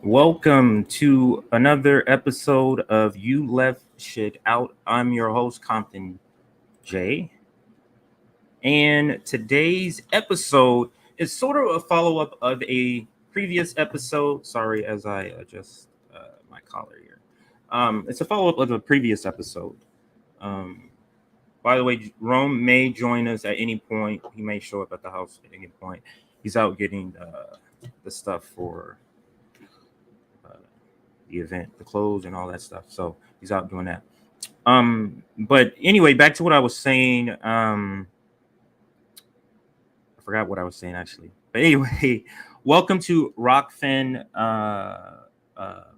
Welcome to another episode of You Left Shit Out. I'm your host, Compton J. And today's episode is sort of a follow up of a previous episode. Sorry, as I adjust my collar here. It's a follow up of a previous episode. Um, by the way, Rome may join us at any point. He may show up at the house at any point. He's out getting the stuff for the event, the clothes and all that stuff. So he's out doing that. But anyway, back to what I was saying. I forgot what I was saying actually. But anyway, welcome to Rockfin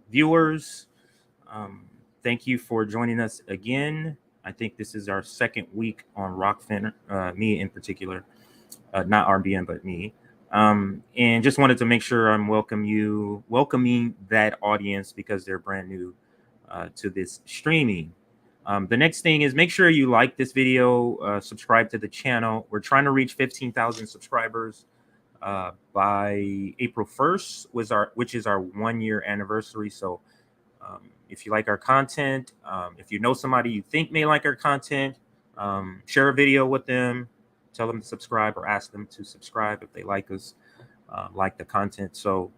viewers. Thank you for joining us again. I think this is our second week on Rockfin, me in particular, not RBN, but me. And just wanted to make sure I'm welcoming that audience because they're brand new to this streaming. The next thing is make sure you like this video, subscribe to the channel. We're trying to reach 15,000 subscribers by April 1st, which is our 1-year anniversary. So if you like our content, if you know somebody you think may like our content, share a video with them. Tell them to subscribe or ask them to subscribe if they like us, like the content. So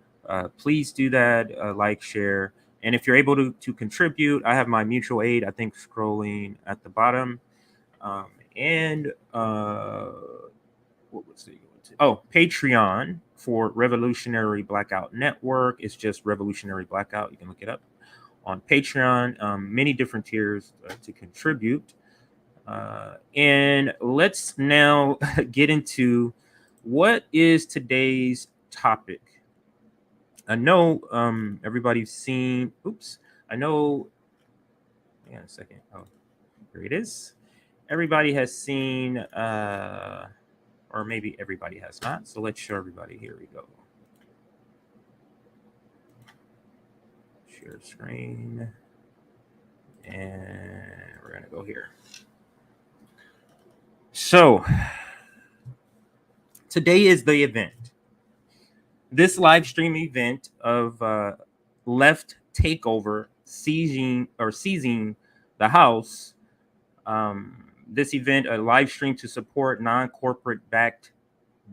please do that, like, share. And if you're able to contribute, I have my mutual aid, I think, scrolling at the bottom. What was it? Oh, Patreon for Revolutionary Blackout Network. It's just Revolutionary Blackout. You can look it up on Patreon. Many different tiers to contribute. And let's now get into what is today's topic. I know everybody's seen. I know. Hang on a second. Oh, here it is. Everybody has seen, or maybe everybody has not. So let's show everybody. Here we go. Share screen. And we're going to go here. So today is the event. This live stream event of left takeover, seizing the House. This event, a live stream to support non-corporate backed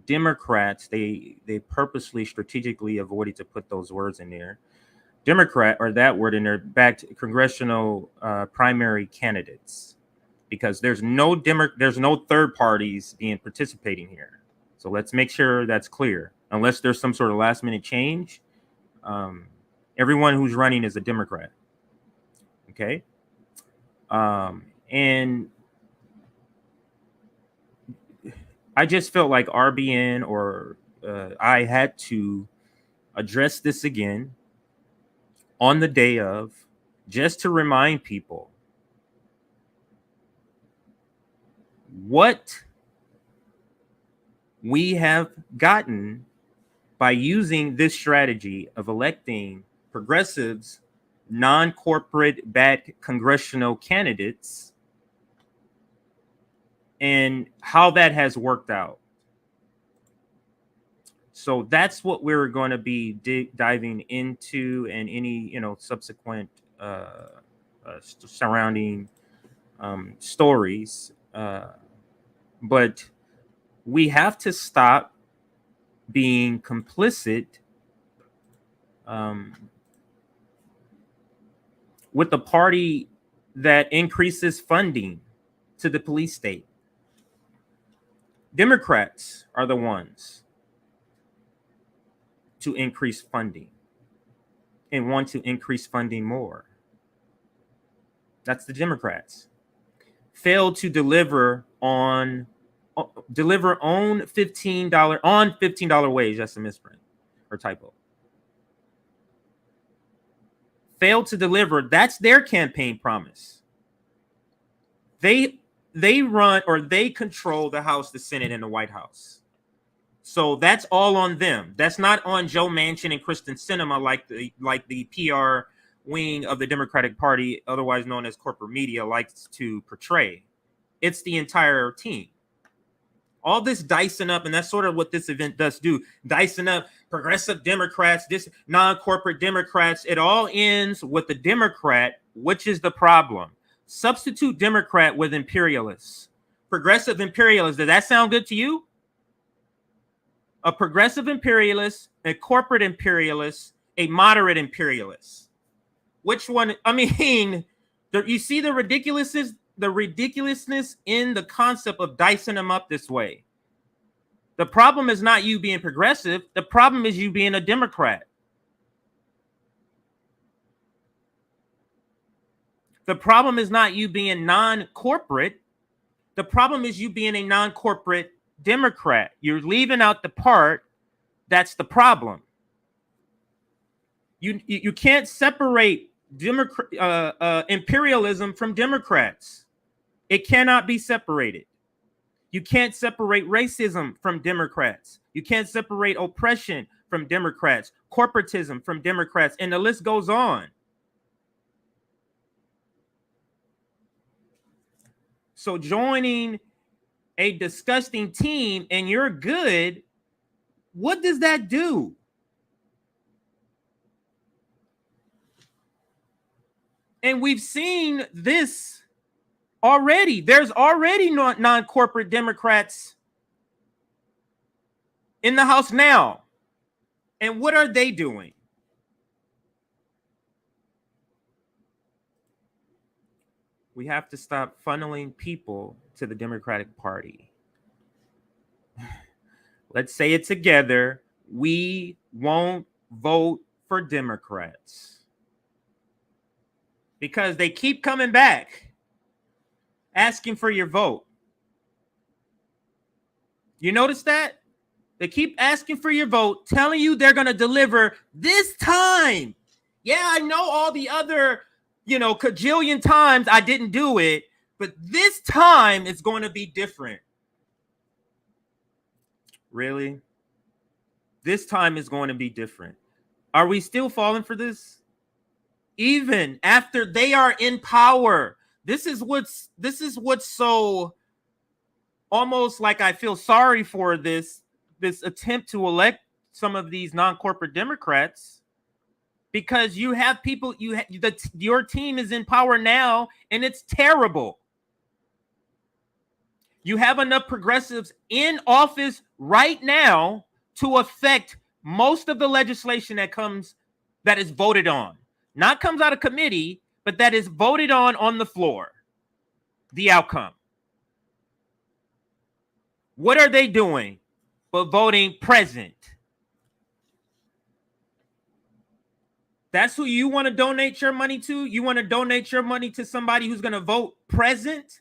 Democrats. They purposely, strategically avoided to put those words in there. Democrat, or that word in there, backed congressional primary candidates, because there's no third parties being participating here. So let's make sure that's clear. Unless there's some sort of last minute change, everyone who's running is a Democrat. Okay. And I just felt like RBN or I had to address this again on the day of, just to remind people what we have gotten by using this strategy of electing progressives, non-corporate backed congressional candidates, and how that has worked out. So that's what we're going to be diving into, and any subsequent surrounding stories. But we have to stop being complicit with the party that increases funding to the police state. Democrats are the ones to increase funding and want to increase funding more. That's the Democrats. Failed to deliver on $15 wage. That's a misprint or typo. Failed to deliver. That's their campaign promise. They run, or they control the House, the Senate, and the White House. So that's all on them. That's not on Joe Manchin and Kristen Sinema, like the PR wing of the Democratic Party, otherwise known as corporate media, likes to portray. It's the entire team. All this dicing up, and that's sort of what this event does do, dicing up progressive Democrats, this non-corporate Democrats. It all ends with the Democrat, which is the problem. Substitute Democrat with imperialists. Progressive imperialists. Does that sound good to you? A progressive imperialist, a corporate imperialist, a moderate imperialist. Which one? I mean, you see the ridiculousness in the concept of dicing them up this way. The problem is not you being progressive. The problem is you being a Democrat. The problem is not you being non-corporate. The problem is you being a non-corporate Democrat. You're leaving out the part that's the problem. You can't separate imperialism from Democrats. It cannot be separated. You can't separate racism from Democrats. You can't separate oppression from Democrats, corporatism from Democrats, and the list goes on. So joining a disgusting team and you're good, what does that do? And we've seen this already. There's already non-corporate Democrats in the House now. And what are they doing? We have to stop funneling people to the Democratic Party. Let's say it together. We won't vote for Democrats because they keep coming back asking for your vote. You notice that? They keep asking for your vote, telling you they're going to deliver this time. Yeah, I know all the other, cajillion times I didn't do it, but this time it's going to be different. Really? This time is going to be different. Are we still falling for this? Even after they are in power. This is what's so almost like I feel sorry for this attempt to elect some of these non-corporate Democrats, because you have people, your team is in power now and it's terrible. You have enough progressives in office right now to affect most of the legislation that is voted on. Not comes out of committee, but that is voted on the floor. The outcome. What are they doing but voting present? That's who you want to donate your money to? You want to donate your money to somebody who's going to vote present?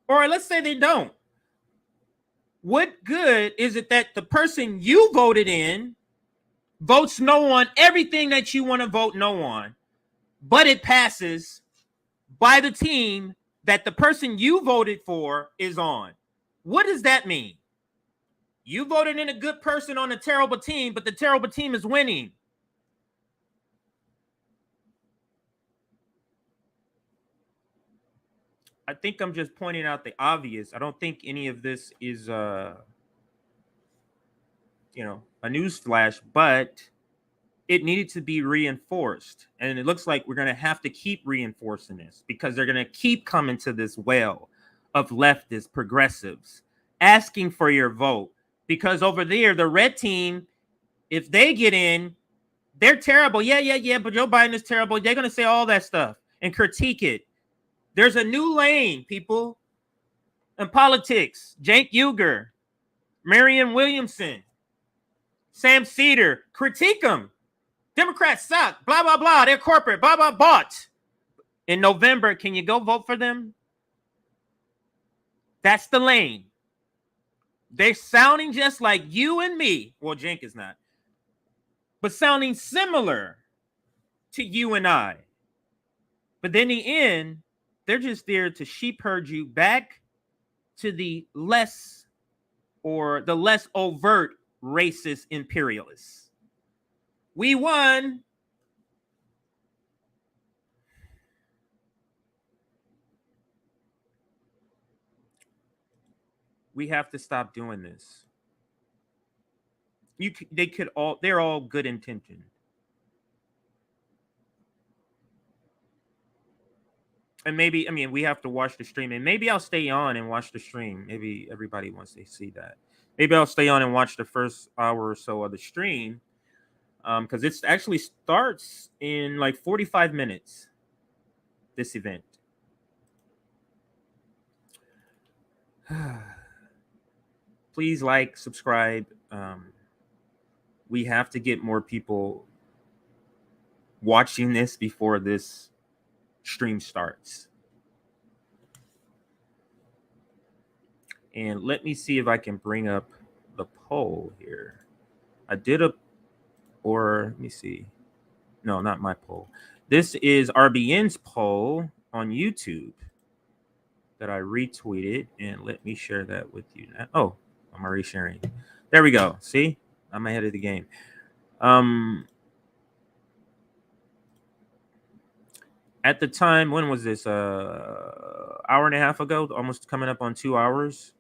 Or let's say they don't. What good is it that the person you voted in votes no on everything that you want to vote no on, but it passes by the team that the person you voted for is on? What does that mean? You voted in a good person on a terrible team, but the terrible team is winning. I think I'm just pointing out the obvious. I don't think any of this is a news flash, but it needed to be reinforced. And it looks like we're going to have to keep reinforcing this because they're going to keep coming to this well of leftists, progressives, asking for your vote. Because over there, the red team, if they get in, they're terrible. Yeah, but Joe Biden is terrible. They're going to say all that stuff and critique it. There's a new lane, people, in politics. Cenk Uygur, Marianne Williamson, Sam Cedar, critique them. Democrats suck, blah, blah, blah. They're corporate, blah, blah, bought. In November, can you go vote for them? That's the lane. They're sounding just like you and me. Well, Cenk is not. But sounding similar to you and I. But in the end, they're just there to sheep herd you back to the less overt racist imperialists. We won. We have to stop doing this. they're all good intentioned. And maybe, I mean, we have to watch the stream, and maybe I'll stay on and watch the stream. Maybe everybody wants to see that. Maybe I'll stay on and watch the first hour or so of the stream, because it actually starts in like 45 minutes. This event. Please like, subscribe. We have to get more people watching this before this stream starts. And let me see if I can bring up the poll here. I did let me see. No, not my poll. This is RBN's poll on YouTube that I retweeted, and let me share that with you now. Oh, I'm already sharing. There we go. See, I'm ahead of the game. At the time, when was this? Hour and a half ago, almost coming up on 2 hours.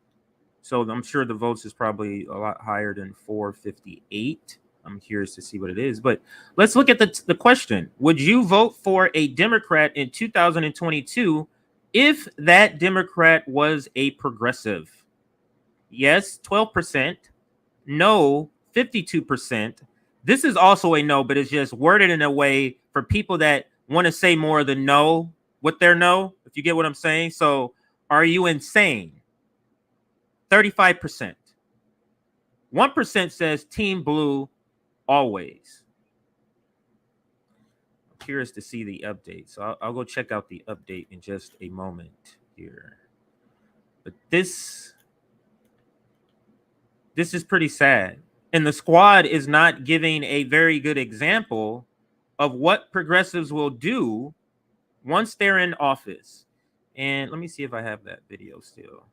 So I'm sure the votes is probably a lot higher than 458. I'm curious to see what it is. But let's look at the question. Would you vote for a Democrat in 2022 if that Democrat was a progressive? Yes, 12%. No, 52%. This is also a no, but it's just worded in a way for people that want to say more of the no with their no, if you get what I'm saying. So are you insane? 35%. 1% says Team Blue always. I'm curious to see the update. So I'll go check out the update in just a moment here. But this is pretty sad. And the squad is not giving a very good example of what progressives will do once they're in office. And let me see if I have that video still.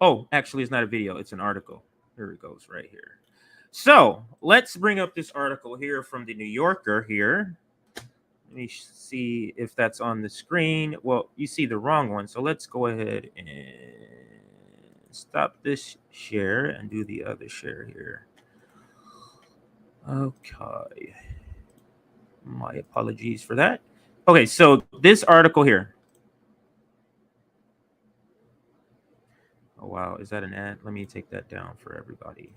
Oh, actually, it's not a video. It's an article. Here it goes right here. So let's bring up this article here from the New Yorker here. Let me see if that's on the screen. Well, you see the wrong one. So let's go ahead and stop this share and do the other share here. Okay. My apologies for that. Okay, so this article here. Oh, wow. Is that an ad? Let me take that down for everybody.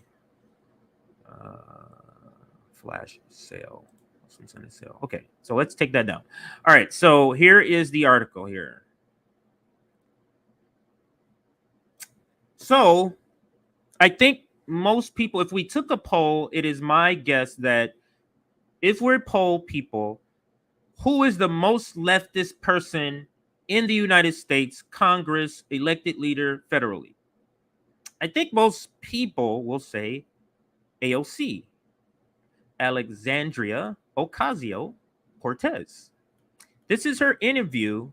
Flash sale. Sale. Okay, so let's take that down. All right, so here is the article here. So I think most people, if we took a poll, it is my guess that if we poll people, who is the most leftist person in the United States, Congress, elected leader federally? I think most people will say AOC, Alexandria Ocasio-Cortez. This is her interview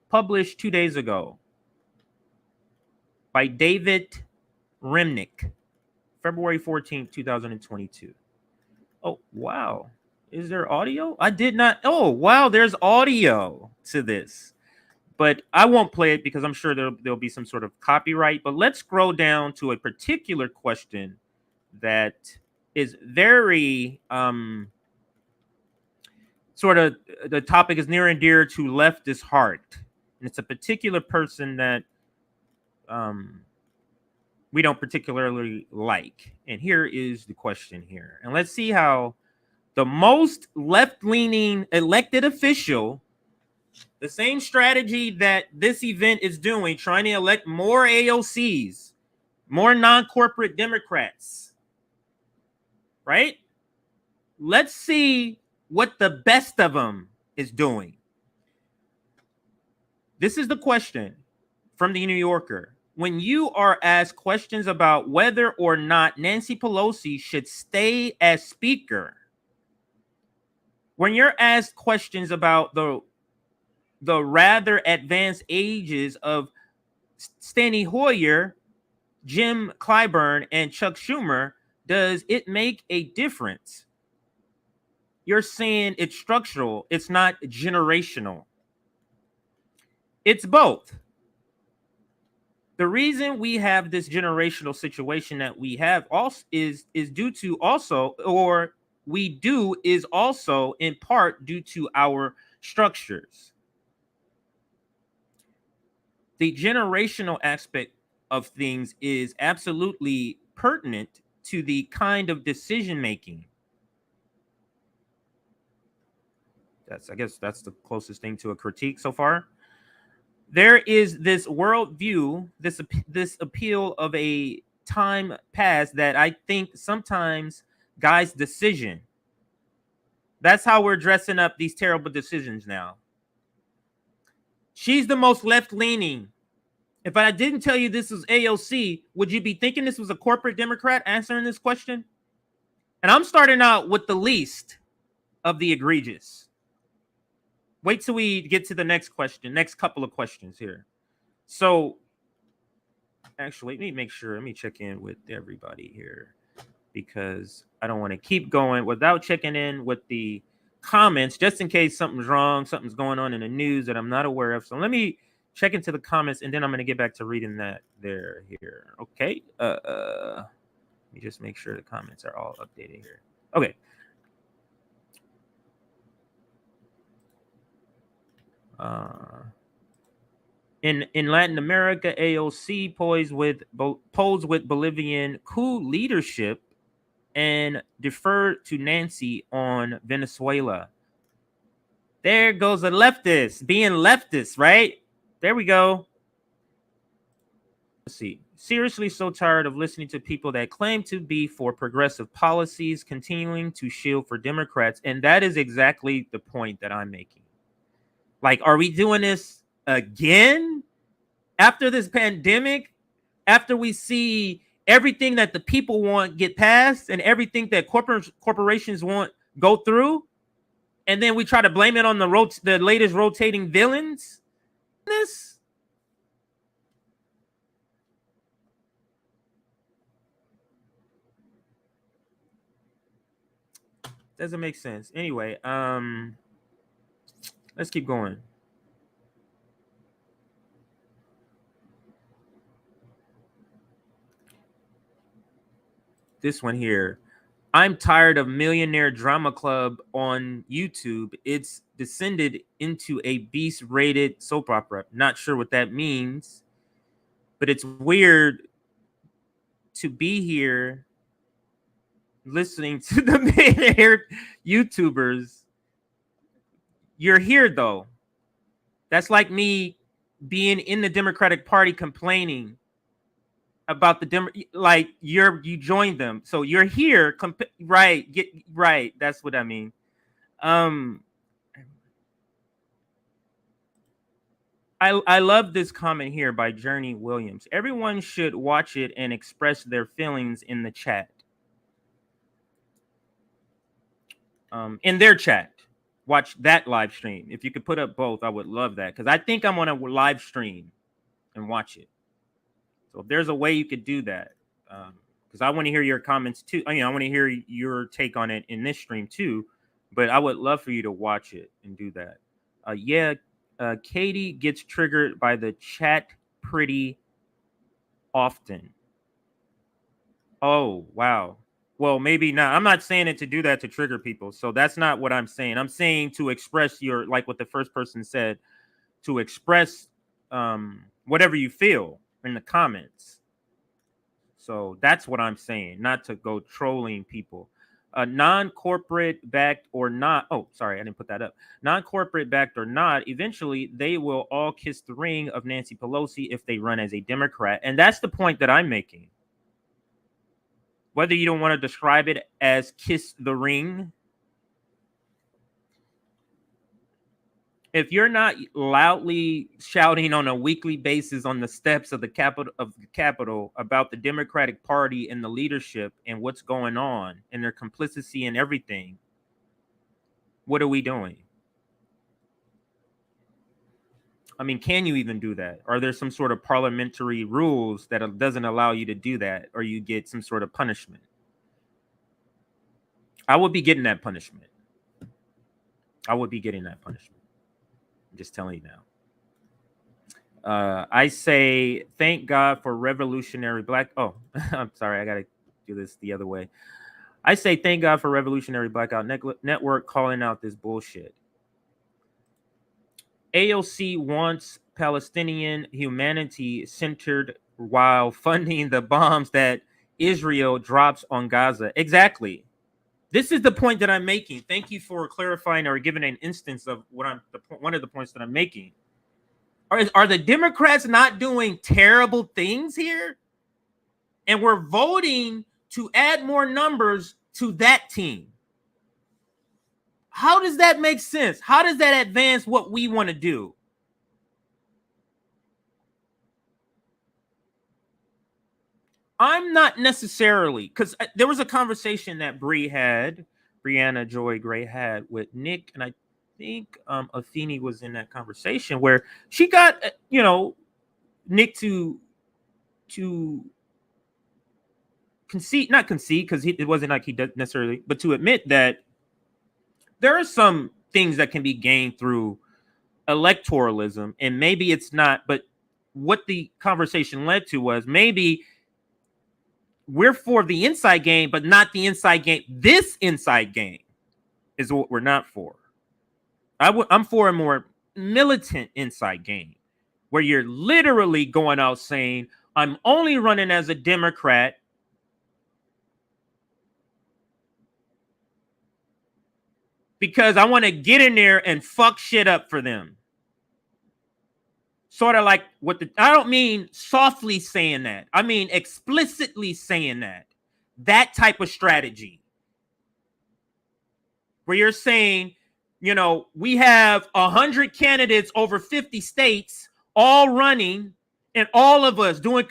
published 2 days ago by David Remnick, February 14th, 2022. Oh, wow. Is there audio? I did not. Oh, wow. There's audio to this. But I won't play it because I'm sure there'll be some sort of copyright. But let's scroll down to a particular question that is very sort of, the topic is near and dear to leftist heart. And it's a particular person that we don't particularly like. And here is the question here. And let's see how the most left-leaning elected official, the same strategy that this event is doing, trying to elect more AOCs, more non-corporate Democrats, right? Let's see what the best of them is doing. This is the question from the New Yorker. When you are asked questions about whether or not Nancy Pelosi should stay as speaker, when you're asked questions about the rather advanced ages of Steny Hoyer, Jim Clyburn, and Chuck Schumer, does it make a difference? You're saying it's structural. It's not generational. It's both. The reason we have this generational situation that we have also is due to also, or we do is also in part due to our structures. The generational aspect of things is absolutely pertinent to the kind of decision making. I guess that's the closest thing to a critique so far. There is this worldview, this appeal of a time past that I think sometimes guides decision. That's how we're dressing up these terrible decisions now. She's the most left-leaning. If I didn't tell you this was AOC, would you be thinking this was a corporate Democrat answering this question? And I'm starting out with the least of the egregious. Wait till we get to the next question, next couple of questions here. So, actually, let me make sure, let me check in with everybody here because I don't want to keep going without checking in with the comments just in case something's wrong, something's going on in the news that I'm not aware of. So let me check into the comments and then I'm going to get back to reading that there here. Okay. Let me just make sure the comments are all updated here. Okay. In Latin America, AOC posed with Bolivian coup leadership and deferred to Nancy on Venezuela. There goes a leftist, being leftist, right? There we go. Let's see. Seriously so tired of listening to people that claim to be for progressive policies, continuing to shield for Democrats. And that is exactly the point that I'm making. Like, are we doing this again after this pandemic? After we see everything that the people want get passed and everything that corporations want go through, and then we try to blame it on the latest rotating villains? This doesn't make sense. Anyway, let's keep going. This one here. I'm tired of Millionaire Drama Club on YouTube. It's descended into a beast-rated soap opera. Not sure what that means, but it's weird to be here listening to the millionaire YouTubers. You're here though. That's like me being in the Democratic Party complaining about like you joined them, so you're here, right? Get right. That's what I mean. I love this comment here by Journey Williams. Everyone should watch it and express their feelings in the chat. In their chat, watch that live stream. If you could put up both, I would love that because I think I'm on a live stream and watch it. So if there's a way you could do that, because I want to hear your comments too. I want to hear your take on it in this stream too. But I would love for you to watch it and do that. Katie gets triggered by the chat pretty often. Oh, wow. Well, maybe not. I'm not saying it to do that to trigger people. So that's not what I'm saying. I'm saying to express your, like what the first person said, to express whatever you feel in the comments. So that's what I'm saying, not to go trolling people. Non-corporate backed or not. Oh, sorry, I didn't put that up. Non-corporate backed or not, eventually they will all kiss the ring of Nancy Pelosi if they run as a Democrat. And that's the point that I'm making. Whether you don't want to describe it as kiss the ring, if you're not loudly shouting on a weekly basis on the steps of the Capitol about the Democratic Party and the leadership and what's going on and their complicity and everything, what are we doing? I mean, can you even do that? Are there some sort of parliamentary rules that doesn't allow you to do that, or you get some sort of punishment? I would be getting that punishment. I'm just telling you I say thank God for revolutionary black. Oh, I'm sorry. I got to do this the other way. I say thank God for Revolutionary Blackout Network calling out this bullshit. AOC wants Palestinian humanity centered while funding the bombs that Israel drops on Gaza. Exactly. This is the point that I'm making. Thank you for clarifying or giving an instance of what one of the points that I'm making. Are the Democrats not doing terrible things here? And we're voting to add more numbers to that team. How does that make sense? How does that advance what we want to do? I'm not necessarily, because there was a conversation that Brianna Joy Gray had with Nick, and I think Athene was in that conversation where she got, Nick to concede, not concede, because it wasn't like he did necessarily, but to admit that there are some things that can be gained through electoralism, and maybe it's not, but what the conversation led to was maybe we're for the inside game, but not the inside game. This inside game is what we're not for. I'm for a more militant inside game where you're literally going out saying, I'm only running as a Democrat because I want to get in there and fuck shit up for them. Sort of like I don't mean softly saying that. I mean explicitly saying that. That type of strategy. Where you're saying, we have 100 candidates over 50 states all running, and all of us doing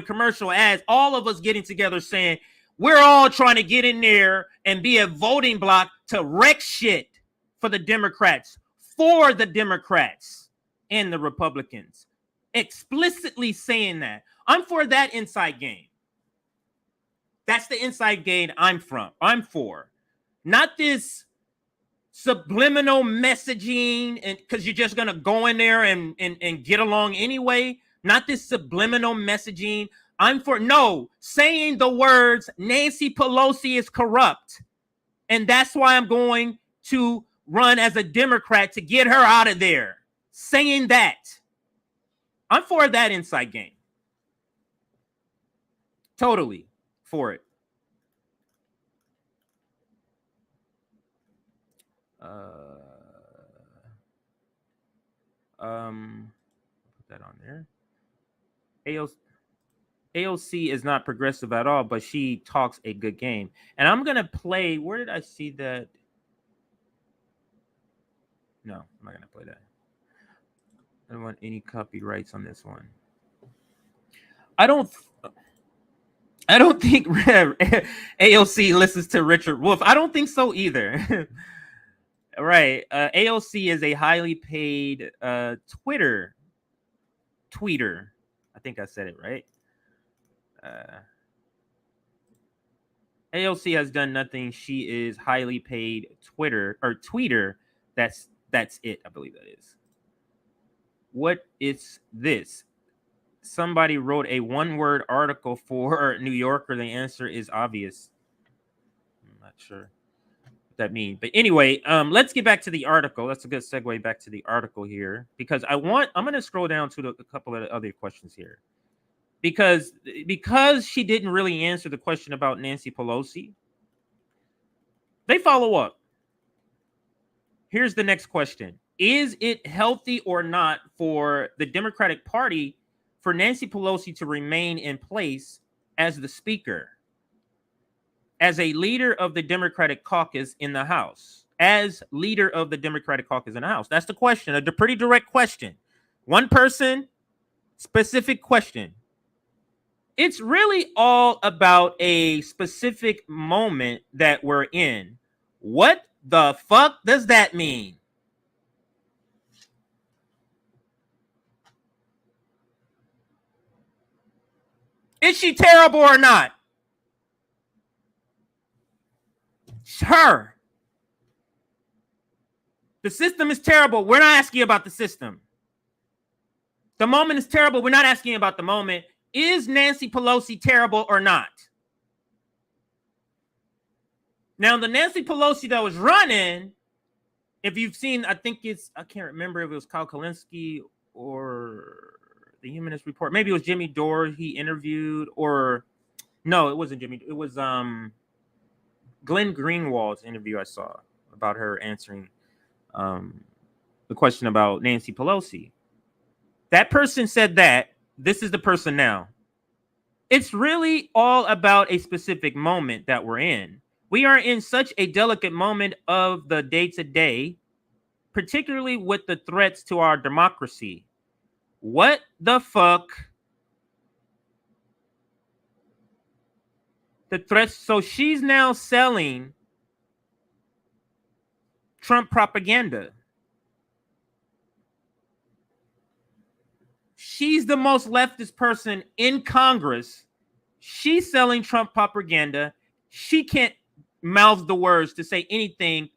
commercial ads, all of us getting together saying, we're all trying to get in there and be a voting block to wreck shit for the Democrats, and the Republicans. Explicitly saying that. I'm for that inside game. That's the inside game I'm for. Not this subliminal messaging, and because you're just gonna go in there and get along anyway. Not this subliminal messaging. I'm for saying the words Nancy Pelosi is corrupt, and that's why I'm going to run as a Democrat to get her out of there. Saying that. I'm for that inside game. Totally for it. Put that on there. AOC is not progressive at all, but she talks a good game. And I'm gonna play. Where did I see that? No, I'm not gonna play that. I don't want any copyrights on this one. I don't think AOC listens to Richard Wolff. I don't think so either. Right. AOC is a highly paid tweeter. I think I said it right. AOC has done nothing. She is highly paid tweeter. That's it. I believe that is. What is this? Somebody wrote a one-word article for New Yorker. The answer is obvious. I'm not sure what that means, but anyway, let's get back to the article. That's a good segue back to the article here, because I'm going to scroll down to a couple of other questions here, because she didn't really answer the question about Nancy Pelosi. They follow up. Here's the next question. Is it healthy or not for the Democratic Party for Nancy Pelosi to remain in place as the speaker, as a leader of the Democratic caucus in the House? As leader of the Democratic caucus in the House. That's the question. A pretty direct question. One person, specific question. It's really all about a specific moment that we're in. What the fuck does that mean? Is she terrible or not? Her. The system is terrible. We're not asking about the system. The moment is terrible. We're not asking about the moment. Is Nancy Pelosi terrible or not? Now, the Nancy Pelosi that was running, if you've seen, I can't remember if it was Kyle Kalinske or the Humanist Report. Maybe it was Jimmy Dore he interviewed, or no, it wasn't Jimmy. It was Glenn Greenwald's interview I saw about her answering the question about Nancy Pelosi. That person said that. This is the person now. It's really all about a specific moment that we're in. We are in such a delicate moment of the day-to-day, particularly with the threats to our democracy. What the fuck? The threats. So she's now selling Trump propaganda. She's the most leftist person in Congress. She's selling Trump propaganda. She can't mouth the words to say anything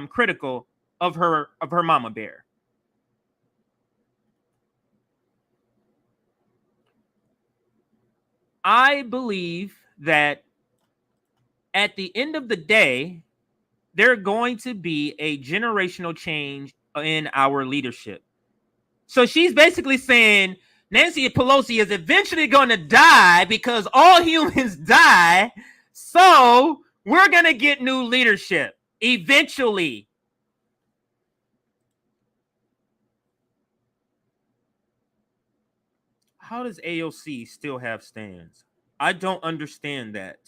critical of her mama bear. I believe that at the end of the day, there's going to be a generational change in our leadership. So she's basically saying Nancy Pelosi is eventually going to die because all humans die. So we're going to get new leadership eventually. How does AOC still have stands? I don't understand that.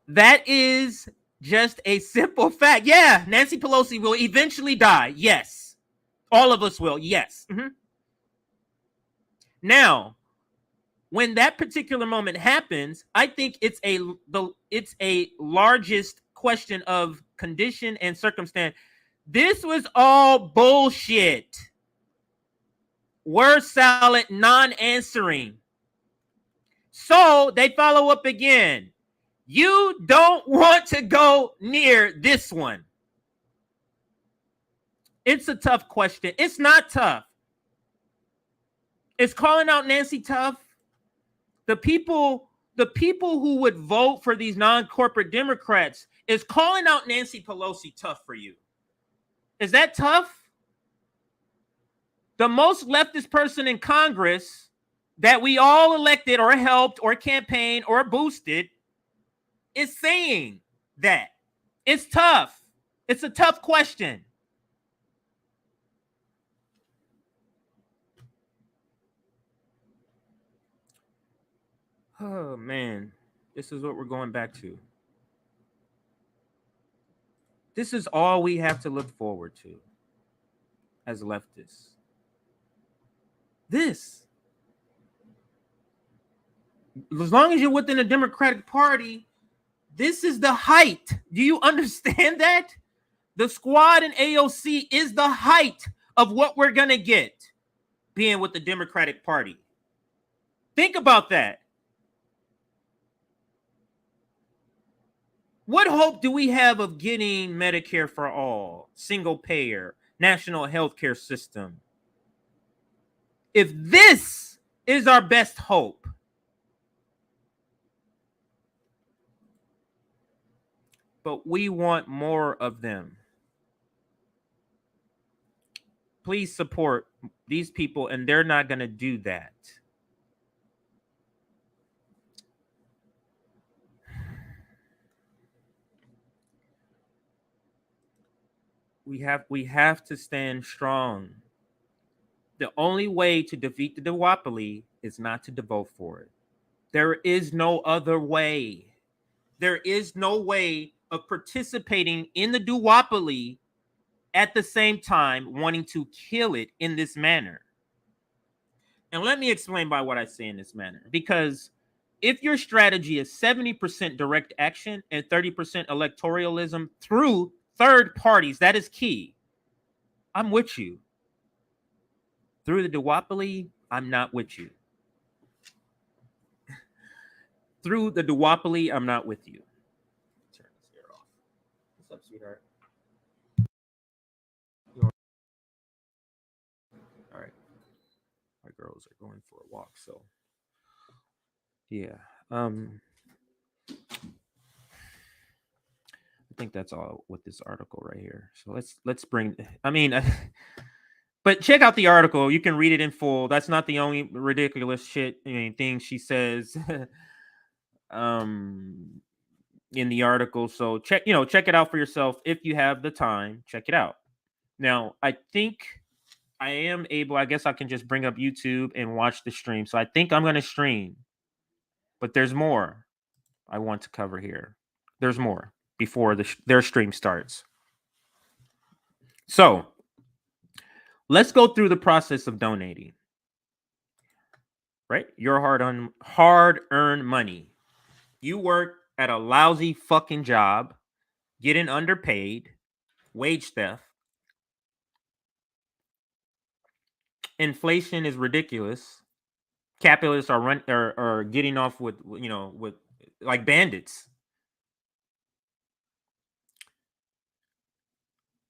That is just a simple fact. Yeah, Nancy Pelosi will eventually die. Yes. All of us will. Yes. Mm-hmm. Now, when that particular moment happens, I think it's a largest question of condition and circumstance. This was all bullshit. Word salad, non-answering. So they follow up again. You don't want to go near this one. It's a tough question. It's not tough. It's calling out Nancy tough. The people who would vote for these non-corporate Democrats is calling out Nancy Pelosi tough for you. Is that tough? The most leftist person in Congress that we all elected or helped or campaigned or boosted is saying that. It's tough. It's a tough question. Oh, man. This is what we're going back to. This is all we have to look forward to as leftists. This. As long as you're within the Democratic Party, this is the height. Do you understand that? The squad and AOC is the height of what we're going to get being with the Democratic Party. Think about that. What hope do we have of getting Medicare for all, single payer, national health care system? If this is our best hope, but we want more of them. Please support these people, and they're not going to do that. We have to stand strong. The only way to defeat the duopoly is not to vote for it. There is no other way. There is no way of participating in the duopoly at the same time wanting to kill it in this manner. And let me explain by what I say in this manner. Because if your strategy is 70% direct action and 30% electoralism through third parties, that is key. I'm with you. Through the duopoly, I'm not with you. Through the duopoly, I'm not with you. Turn this here off. What's up, sweetheart? girls are going for a walk. So yeah. I think that's all with this article right here. So let's bring. I mean, but check out the article. You can read it in full. That's not the only ridiculous shit. I mean, thing she says. In the article. So check it out for yourself if you have the time. Check it out. Now, I think I am able. I guess I can just bring up YouTube and watch the stream. So I think I'm going to stream, but there's more I want to cover here. There's more before their stream starts. So let's go through the process of donating. Right? Your hard-earned money. You work at a lousy fucking job, getting underpaid, wage theft. Inflation is ridiculous. Capitalists are getting off with like bandits.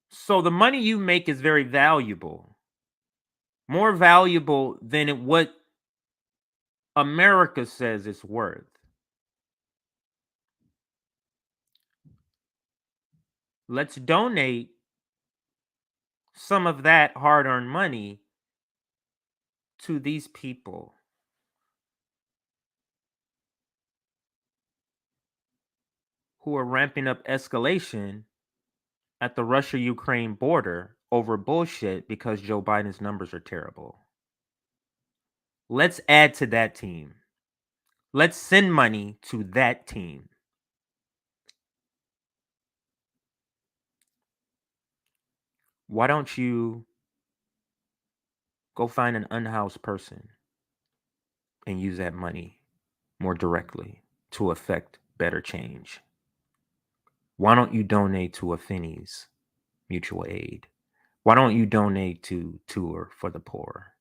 So the money you make is very valuable. More valuable than what America says it's worth. Let's donate some of that hard-earned money to these people who are ramping up escalation at the Russia-Ukraine border over bullshit because Joe Biden's numbers are terrible. Let's add to that team. Let's send money to that team. Why don't you go find an unhoused person and use that money more directly to affect better change? Why don't you donate to a Finney's Mutual Aid? Why don't you donate to Tour for the Poor?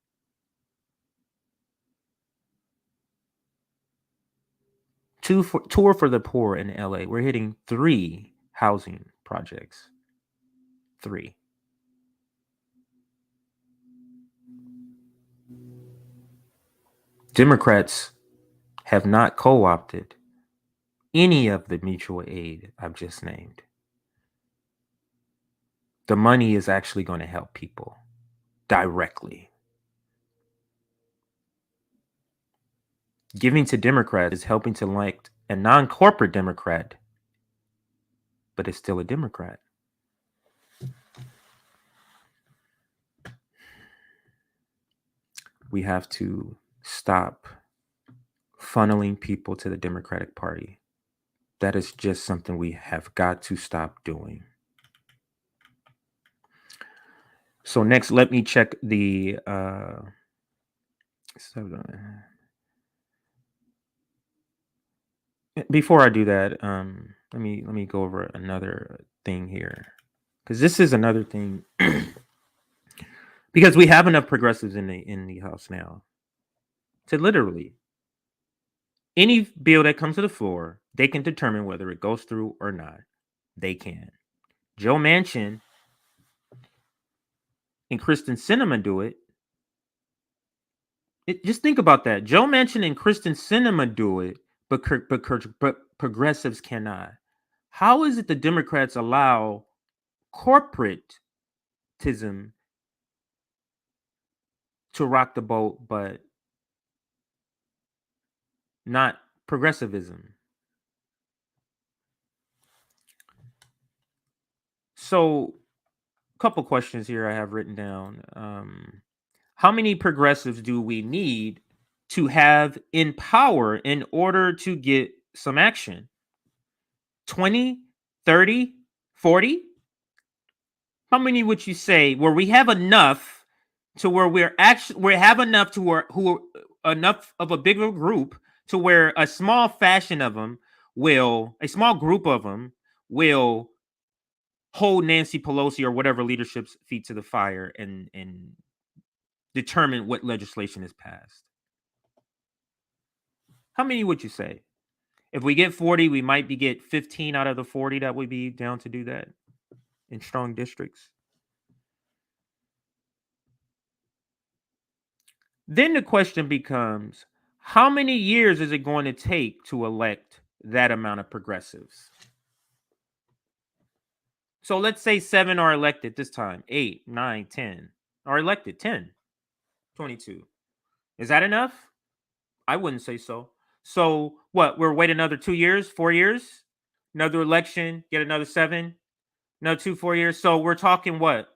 Tour for the Poor in LA. We're hitting 3 housing projects. 3. Democrats have not co-opted any of the mutual aid I've just named. The money is actually going to help people directly. Giving to Democrats is helping to elect a non-corporate Democrat, but it's still a Democrat. We have to stop funneling people to the Democratic Party. That is just something we have got to stop doing. So next, let me check the before I do that, let me go over another thing here, because this is another thing. Because we have enough progressives in the House now to literally any bill that comes to the floor, they can determine whether it goes through or not. They can. Joe Manchin and Kristen Sinema do it. Just think about that. Joe Manchin and Kristen Sinema do it, but progressives cannot. How is it the Democrats allow corporatism to rock the boat, but not progressivism? So, a couple questions here I have written down. How many progressives do we need to have in power in order to get some action? 20, 30, 40? How many would you say where we have enough to where we have enough to where enough of a bigger group to where a small group of them will hold Nancy Pelosi or whatever leadership's feet to the fire and determine what legislation is passed? How many would you say? If we get 40, we might get 15 out of the 40 that would be down to do that in strong districts. Then the question becomes, how many years is it going to take to elect that amount of progressives? So let's say 7 are elected this time, 8, 9, 10 are elected, 10, 22. Is that enough? I wouldn't say so. So what? We're waiting another 2 years, 4 years, another election, get another 7, another 2, 4 years. So we're talking what?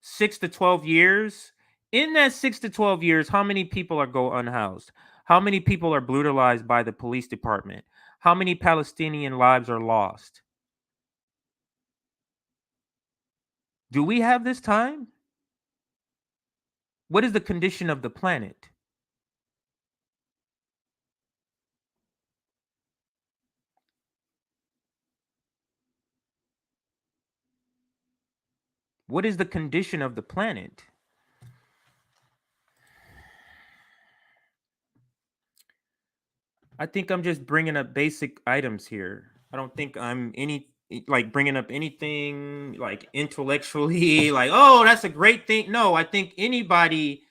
6 to 12 years. In that 6 to 12 years, how many people are go unhoused? How many people are brutalized by the police department? How many Palestinian lives are lost? Do we have this time? What is the condition of the planet? What is the condition of the planet? I think I'm just bringing up basic items here. I don't think I'm bringing up anything like intellectually like, oh, that's a great thing. No, I think anybody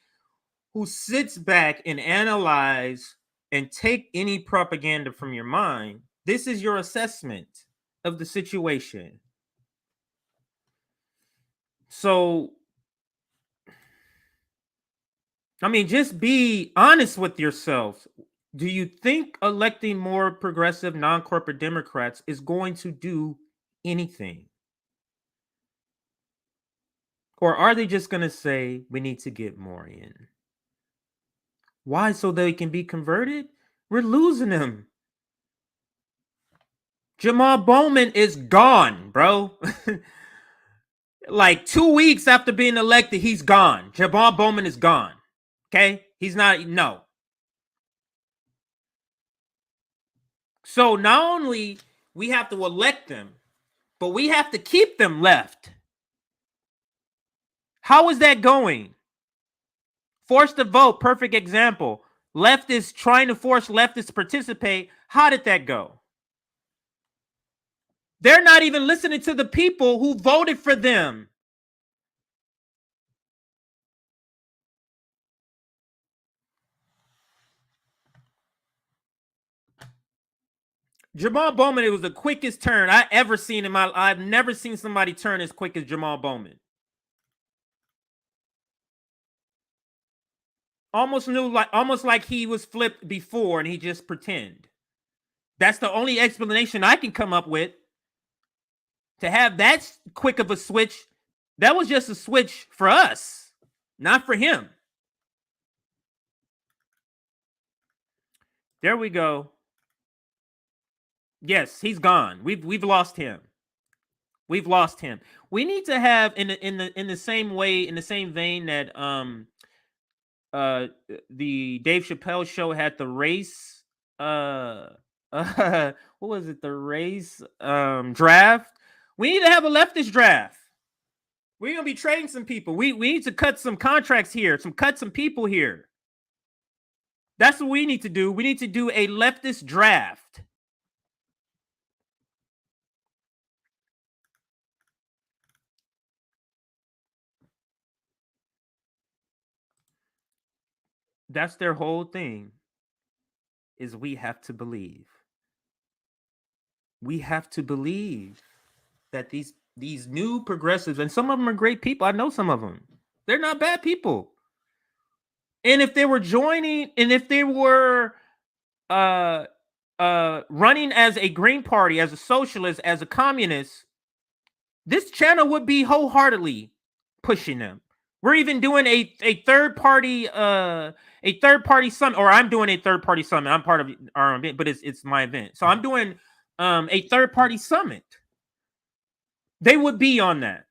who sits back and analyze and take any propaganda from your mind, this is your assessment of the situation. So, I mean, just be honest with yourself. Do you think electing more progressive non-corporate Democrats is going to do anything? Or are they just going to say we need to get more in? Why? So they can be converted? We're losing them. Jamal Bowman is gone, bro. Like 2 weeks after being elected, he's gone. Jamal Bowman is gone. Okay? He's not, no. So not only we have to elect them, but we have to keep them left. How is that going? Forced to vote, perfect example. Leftists trying to force leftists to participate. How did that go? They're not even listening to the people who voted for them. Jamal Bowman, it was the quickest turn I ever seen in my life. I've never seen somebody turn as quick as Jamal Bowman. Almost like he was flipped before and he just pretend. That's the only explanation I can come up with. To have that quick of a switch, that was just a switch for us, not for him. There we go. Yes, he's gone. We've lost him. We've lost him. We need to have in the same way, in the same vein that the Dave Chappelle show had the race what was it, the race draft. We need to have a leftist draft. We're gonna be trading some people. We need to cut some contracts here, cut some people here. That's what we need to do. We need to do a leftist draft. That's their whole thing. Is we have to believe. We have to believe that these new progressives, and some of them are great people. I know some of them. They're not bad people. And if they were joining, and if they were running as a Green Party, as a socialist, as a communist, this channel would be wholeheartedly pushing them. We're even doing a third party summit, or I'm doing a third party summit. I'm part of our event, but it's my event. So I'm doing a third party summit. They would be on that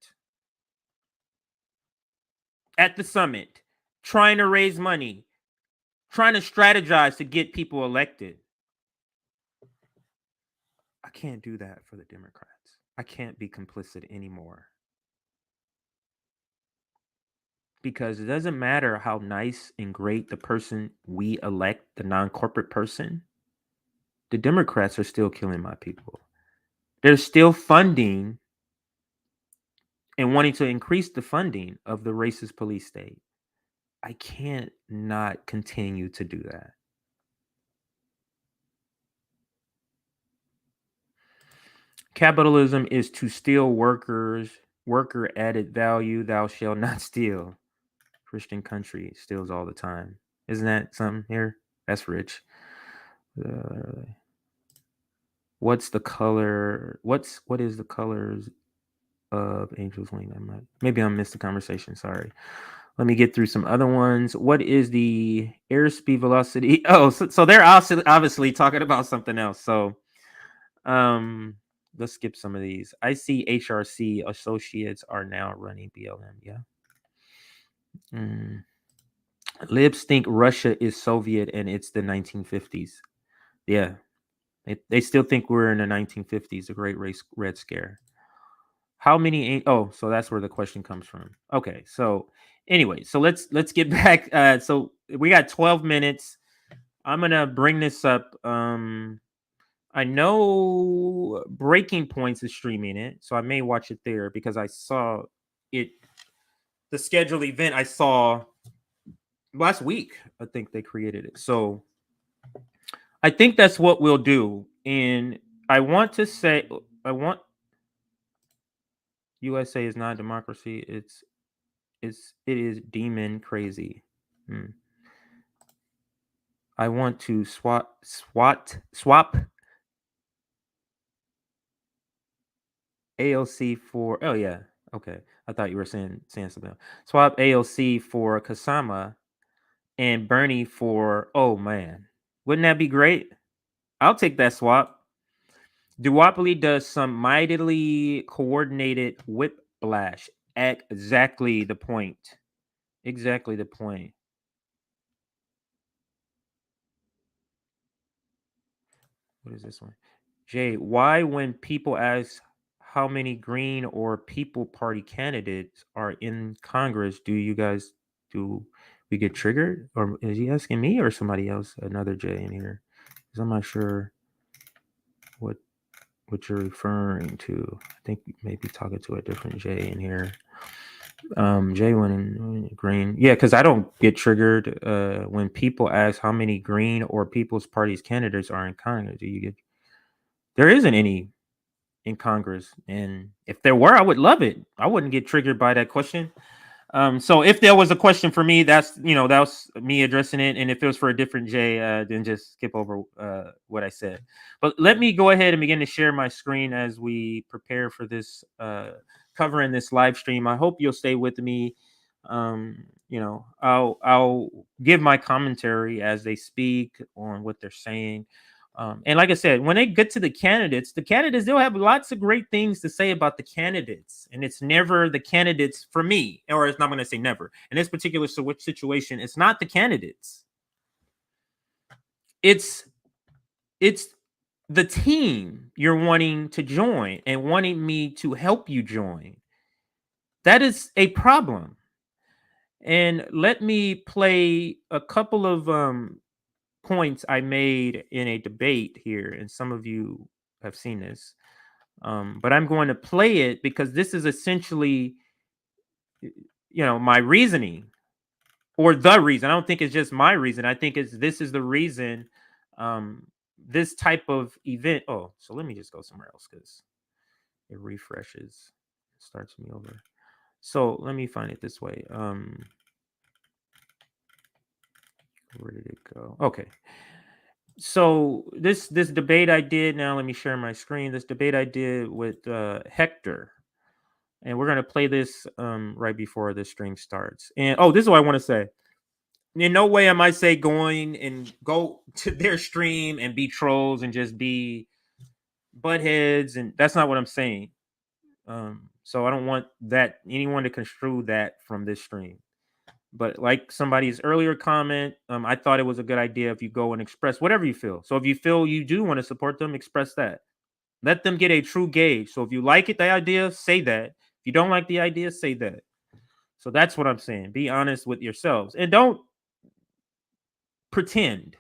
at the summit, trying to raise money, trying to strategize to get people elected. I can't do that for the Democrats. I can't be complicit anymore. Because it doesn't matter how nice and great the person we elect, the non-corporate person, the Democrats are still killing my people. They're still funding and wanting to increase the funding of the racist police state. I can't not continue to do that. Capitalism is to steal worker added value. Thou shalt not steal. Christian country steals all the time. Isn't that something here? That's rich. What's the color? What is the colors of Angel's Wing? Maybe I missed the conversation. Sorry. Let me get through some other ones. What is the airspeed velocity? Oh, so they're obviously talking about something else. So, let's skip some of these. I see HRC associates are now running BLM. Yeah. Libs think Russia is Soviet and it's the 1950s. Yeah. They still think we're in the 1950s, the Great Red Scare. How many? Oh, so that's where the question comes from. Okay, so anyway, so let's get back. So we got 12 minutes. I'm gonna bring this up. I know Breaking Points is streaming it, so I may watch it there because I saw it. The scheduled event I saw last week. I think they created it, so I think that's what we'll do. And I want to say, USA is not a democracy. It is demon crazy. I want to swap AOC for. Oh yeah, okay. I thought you were saying something. Swap AOC for Kasama and Bernie for. Oh man, wouldn't that be great? I'll take that swap. Duopoly does some mightily coordinated whiplash. Exactly the point. Exactly the point. What is this one? Jay, why when people ask how many Green or People Party candidates are in Congress, do we get triggered? Or is he asking me or somebody else? Another Jay in here. Because I'm not sure what you're referring to. I think you may be talking to a different Jay in here. Jay when Green. Yeah, because I don't get triggered when people ask how many Green or People's Party's candidates are in Congress. Do you get there isn't any in Congress, and if there were, I would love it. I wouldn't get triggered by that question. So if there was a question for me, that was me addressing it, and if it was for a different Jay, then just skip over what I said. But let me go ahead and begin to share my screen as we prepare for this covering this live stream. I hope you'll stay with me. I'll give my commentary as they speak on what they're saying. And like I said, when they get to the candidates, they'll have lots of great things to say about the candidates. And it's never the candidates for me, or it's not going to say never. In this particular situation, it's not the candidates. It's the team you're wanting to join and wanting me to help you join. That is a problem. And let me play a couple of points I made in a debate here, and some of you have seen this. But I'm going to play it because this is essentially, my reasoning, or the reason. I don't think it's just my reason. I think this is the reason. This type of event. Oh, so let me just go somewhere else because it refreshes, starts me over. So let me find it this way. Where did it go? Okay. So this debate I did, now let me share my screen. This debate I did with Hector, and we're gonna play this right before the stream starts. And this is what I want to say. In no way am I say go to their stream and be trolls and just be butt heads, and that's not what I'm saying. So I don't want anyone to construe that from this stream. But like somebody's earlier comment, I thought it was a good idea if you go and express whatever you feel. So if you feel you do want to support them, express that. Let them get a true gauge. So if you like the idea, say that. If you don't like the idea, say that. So that's what I'm saying. Be honest with yourselves and don't pretend.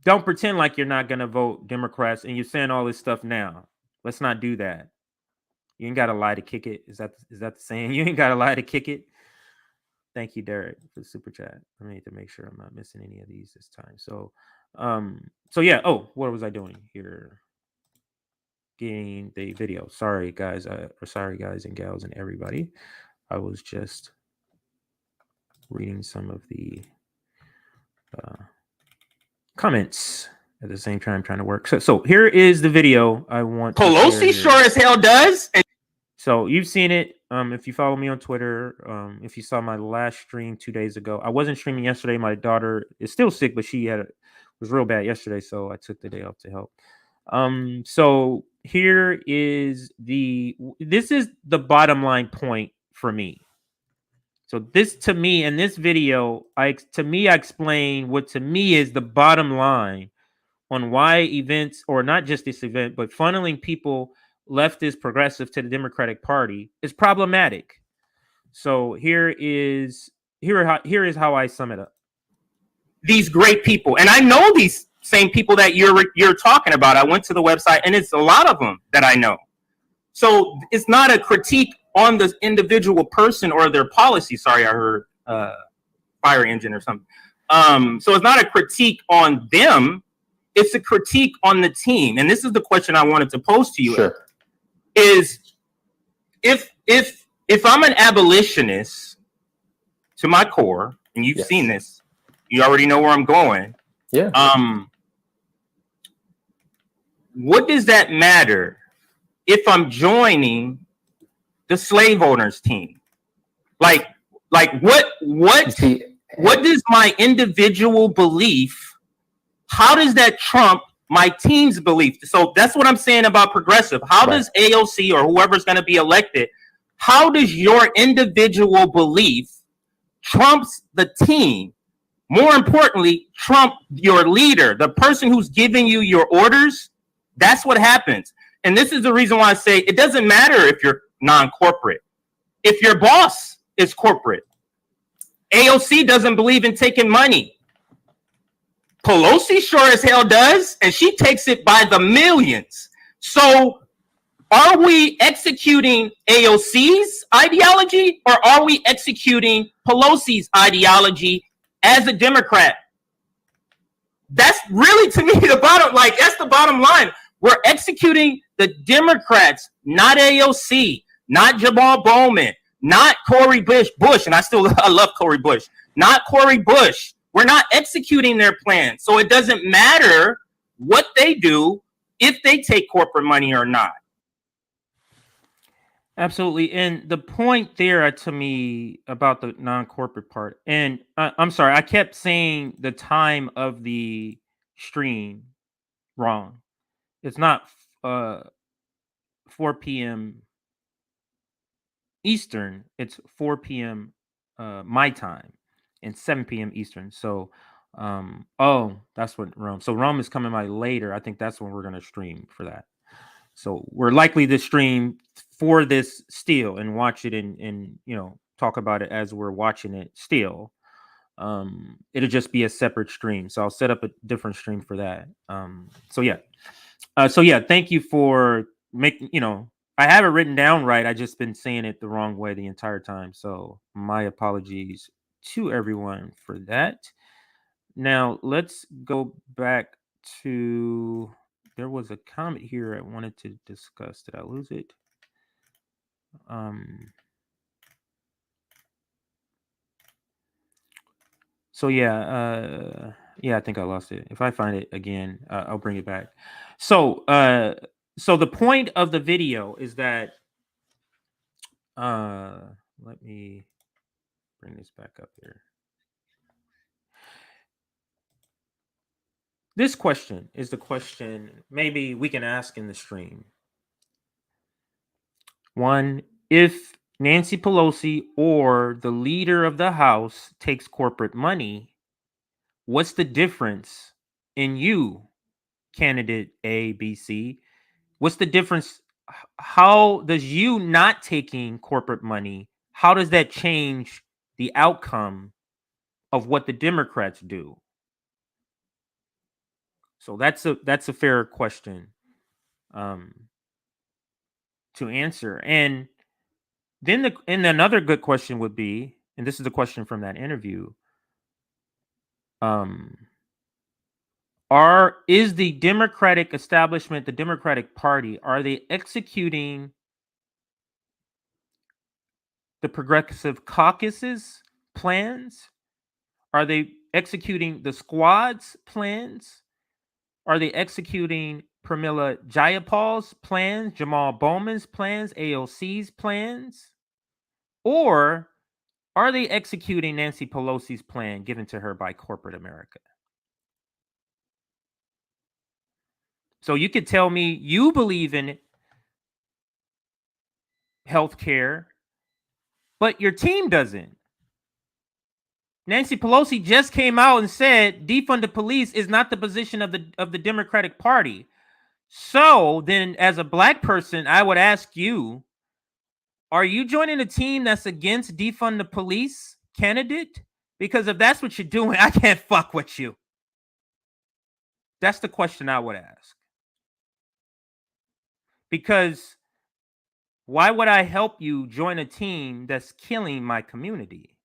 Don't pretend like you're not going to vote Democrats and you're saying all this stuff now. Let's not do that. You ain't got to lie to kick it. Is that the saying? You ain't got to lie to kick it. Thank you, Derek, for the super chat. I need to make sure I'm not missing any of these this time. So yeah. Oh, what was I doing here? Getting the video. Sorry, guys. Sorry, guys and gals and everybody. I was just reading some of the comments at the same time, trying to work. So here is the video I want. Pelosi sure as hell does. So you've seen it. If you follow me on Twitter, if you saw my last stream 2 days ago, I wasn't streaming yesterday. My daughter is still sick, but she was real bad yesterday, so I took the day off to help. So here is this is the bottom line point for me. So this, to me, in this video, I explain what to me is the bottom line on why events, or not just this event, but funneling people leftist progressive to the Democratic Party is problematic. So here is how I sum it up. These great people, and I know these same people that you're talking about. I went to the website, and it's a lot of them that I know. So it's not a critique on the individual person or their policy. Sorry, I heard fire engine or something. So it's not a critique on them. It's a critique on the team. And this is the question I wanted to pose to you. Sure. Is if I'm an abolitionist to my core, and you've seen this, you already know where I'm going. Yeah. What does that matter if I'm joining the slave owners team? Like what does my individual belief, how does that trump my team's belief? So that's what I'm saying about progressive. How does AOC or whoever's going to be elected, how does your individual belief trumps the team? More importantly, trump your leader, the person who's giving you your orders. That's what happens. And this is the reason why I say it doesn't matter if you're non-corporate. If your boss is corporate, AOC doesn't believe in taking money. Pelosi sure as hell does, and she takes it by the millions. So are we executing AOC's ideology, or are we executing Pelosi's ideology as a Democrat? That's really, to me, that's the bottom line. We're executing the Democrats, not AOC, not Jamal Bowman, not Cori Bush, and I love Cori Bush, not Cori Bush. We're not executing their plan. So it doesn't matter what they do if they take corporate money or not. Absolutely. And the point there to me about the non-corporate part, and I'm sorry, I kept saying the time of the stream wrong. It's not 4 p.m. Eastern. It's 4 p.m. My time and 7 p.m. Eastern. So, that's what Rome. So Rome is coming by later. I think that's when we're going to stream for that. So we're likely to stream for this still and watch it and talk about it as we're watching it still. It'll just be a separate stream. So I'll set up a different stream for that. So yeah, thank you for making, I have it written down right. I just been saying it the wrong way the entire time. So my apologies to everyone for that. Now let's go back to, there was a comment here I wanted to discuss. Did I lose it? So yeah, I think I lost it. If I find it again, I'll bring it back. So the point of the video is that, let me bring this back up here. This question is the question maybe we can ask in the stream. One, if Nancy Pelosi or the leader of the House takes corporate money, what's the difference in you, candidate A, B, C? What's the difference? How does you not taking corporate money, how does that change the outcome of what the Democrats do? So that's a fair question to answer. And then another good question would be, and this is a question from that interview, is the Democratic establishment, the Democratic Party, are they executing the Progressive Caucus's plans? Are they executing the Squad's plans? Are they executing Pramila Jayapal's plans, Jamal Bowman's plans, AOC's plans? Or are they executing Nancy Pelosi's plan given to her by corporate America? So you could tell me you believe in healthcare, but your team doesn't. Nancy Pelosi just came out and said defund the police is not the position of the Democratic Party. So then, as a black person, I would ask you, are you joining a team that's against defund the police candidate? Because if that's what you're doing, I can't fuck with you. That's the question I would ask. Because why would I help you join a team that's killing my community?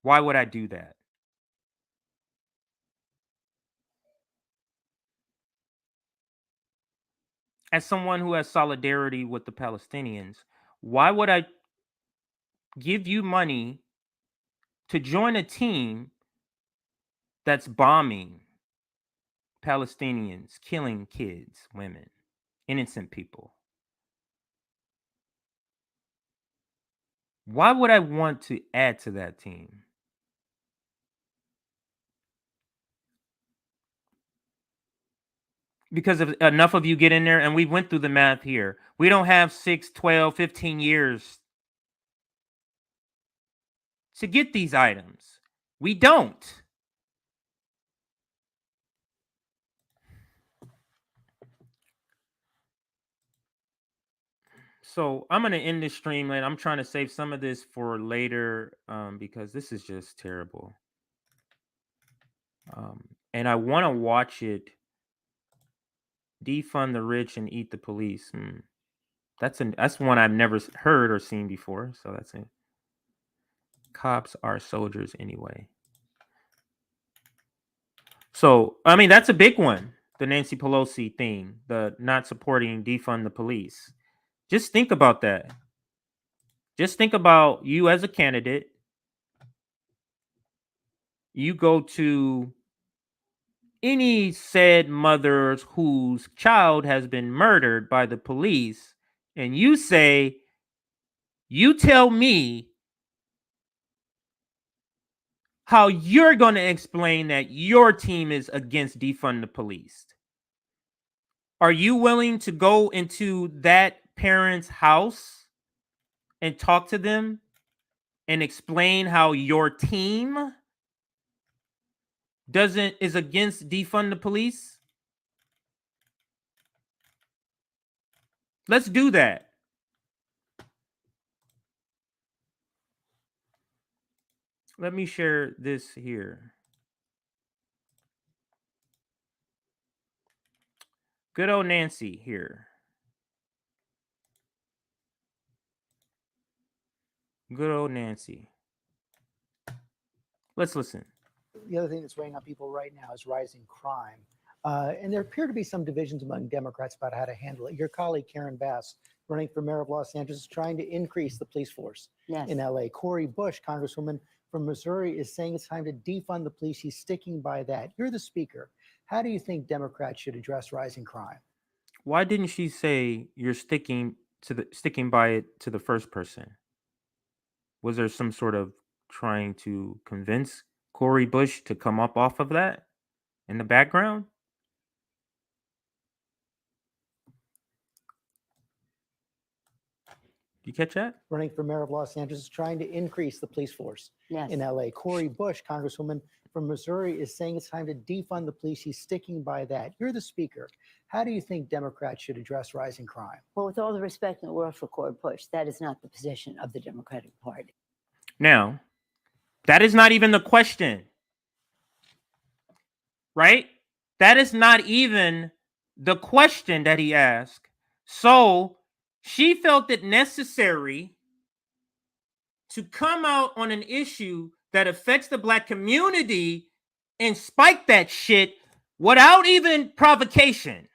Why would I do that? As someone who has solidarity with the Palestinians, why would I give you money to join a team that's bombing Palestinians, killing kids, women, innocent people? Why would I want to add to that team? Because if enough of you get in there, and we went through the math here, we don't have 6, 12, 15 years to get these items. We don't. So I'm going to end this stream later. I'm trying to save some of this for later because this is just terrible. And I want to watch it. Defund the rich and eat the police. That's one I've never heard or seen before. So that's it. Cops are soldiers anyway. So, I mean, that's a big one. The Nancy Pelosi thing, the not supporting defund the police. Just think about that. Just think about you as a candidate. You go to any said mother whose child has been murdered by the police, and you say, you tell me how you're going to explain that your team is against defund the police. Are you willing to go into that parent's house and talk to them and explain how your team is against defund the police? Let's do that. Let me share this here. Good old Nancy here. Good old Nancy. Let's listen. The other thing that's weighing on people right now is rising crime. And there appear to be some divisions among Democrats about how to handle it. Your colleague, Karen Bass, running for mayor of Los Angeles, is trying to increase the police force in LA. Cori Bush, Congresswoman from Missouri, is saying it's time to defund the police. She's sticking by that. You're the speaker. How do you think Democrats should address rising crime? Why didn't she say you're sticking by it to the first person? Was there some sort of trying to convince Cori Bush to come up off of that in the background? You catch that? Running for mayor of Los Angeles is trying to increase the police force in LA. Cori Bush, Congresswoman from Missouri, is saying it's time to defund the police. She's sticking by that. You're the speaker. How do you think Democrats should address rising crime? Well, with all the respect in the world for Cori Bush, that is not the position of the Democratic Party. Now, that is not even the question, right? That is not even the question that he asked. So she felt it necessary to come out on an issue that affects the Black community and spike that shit without even provocation.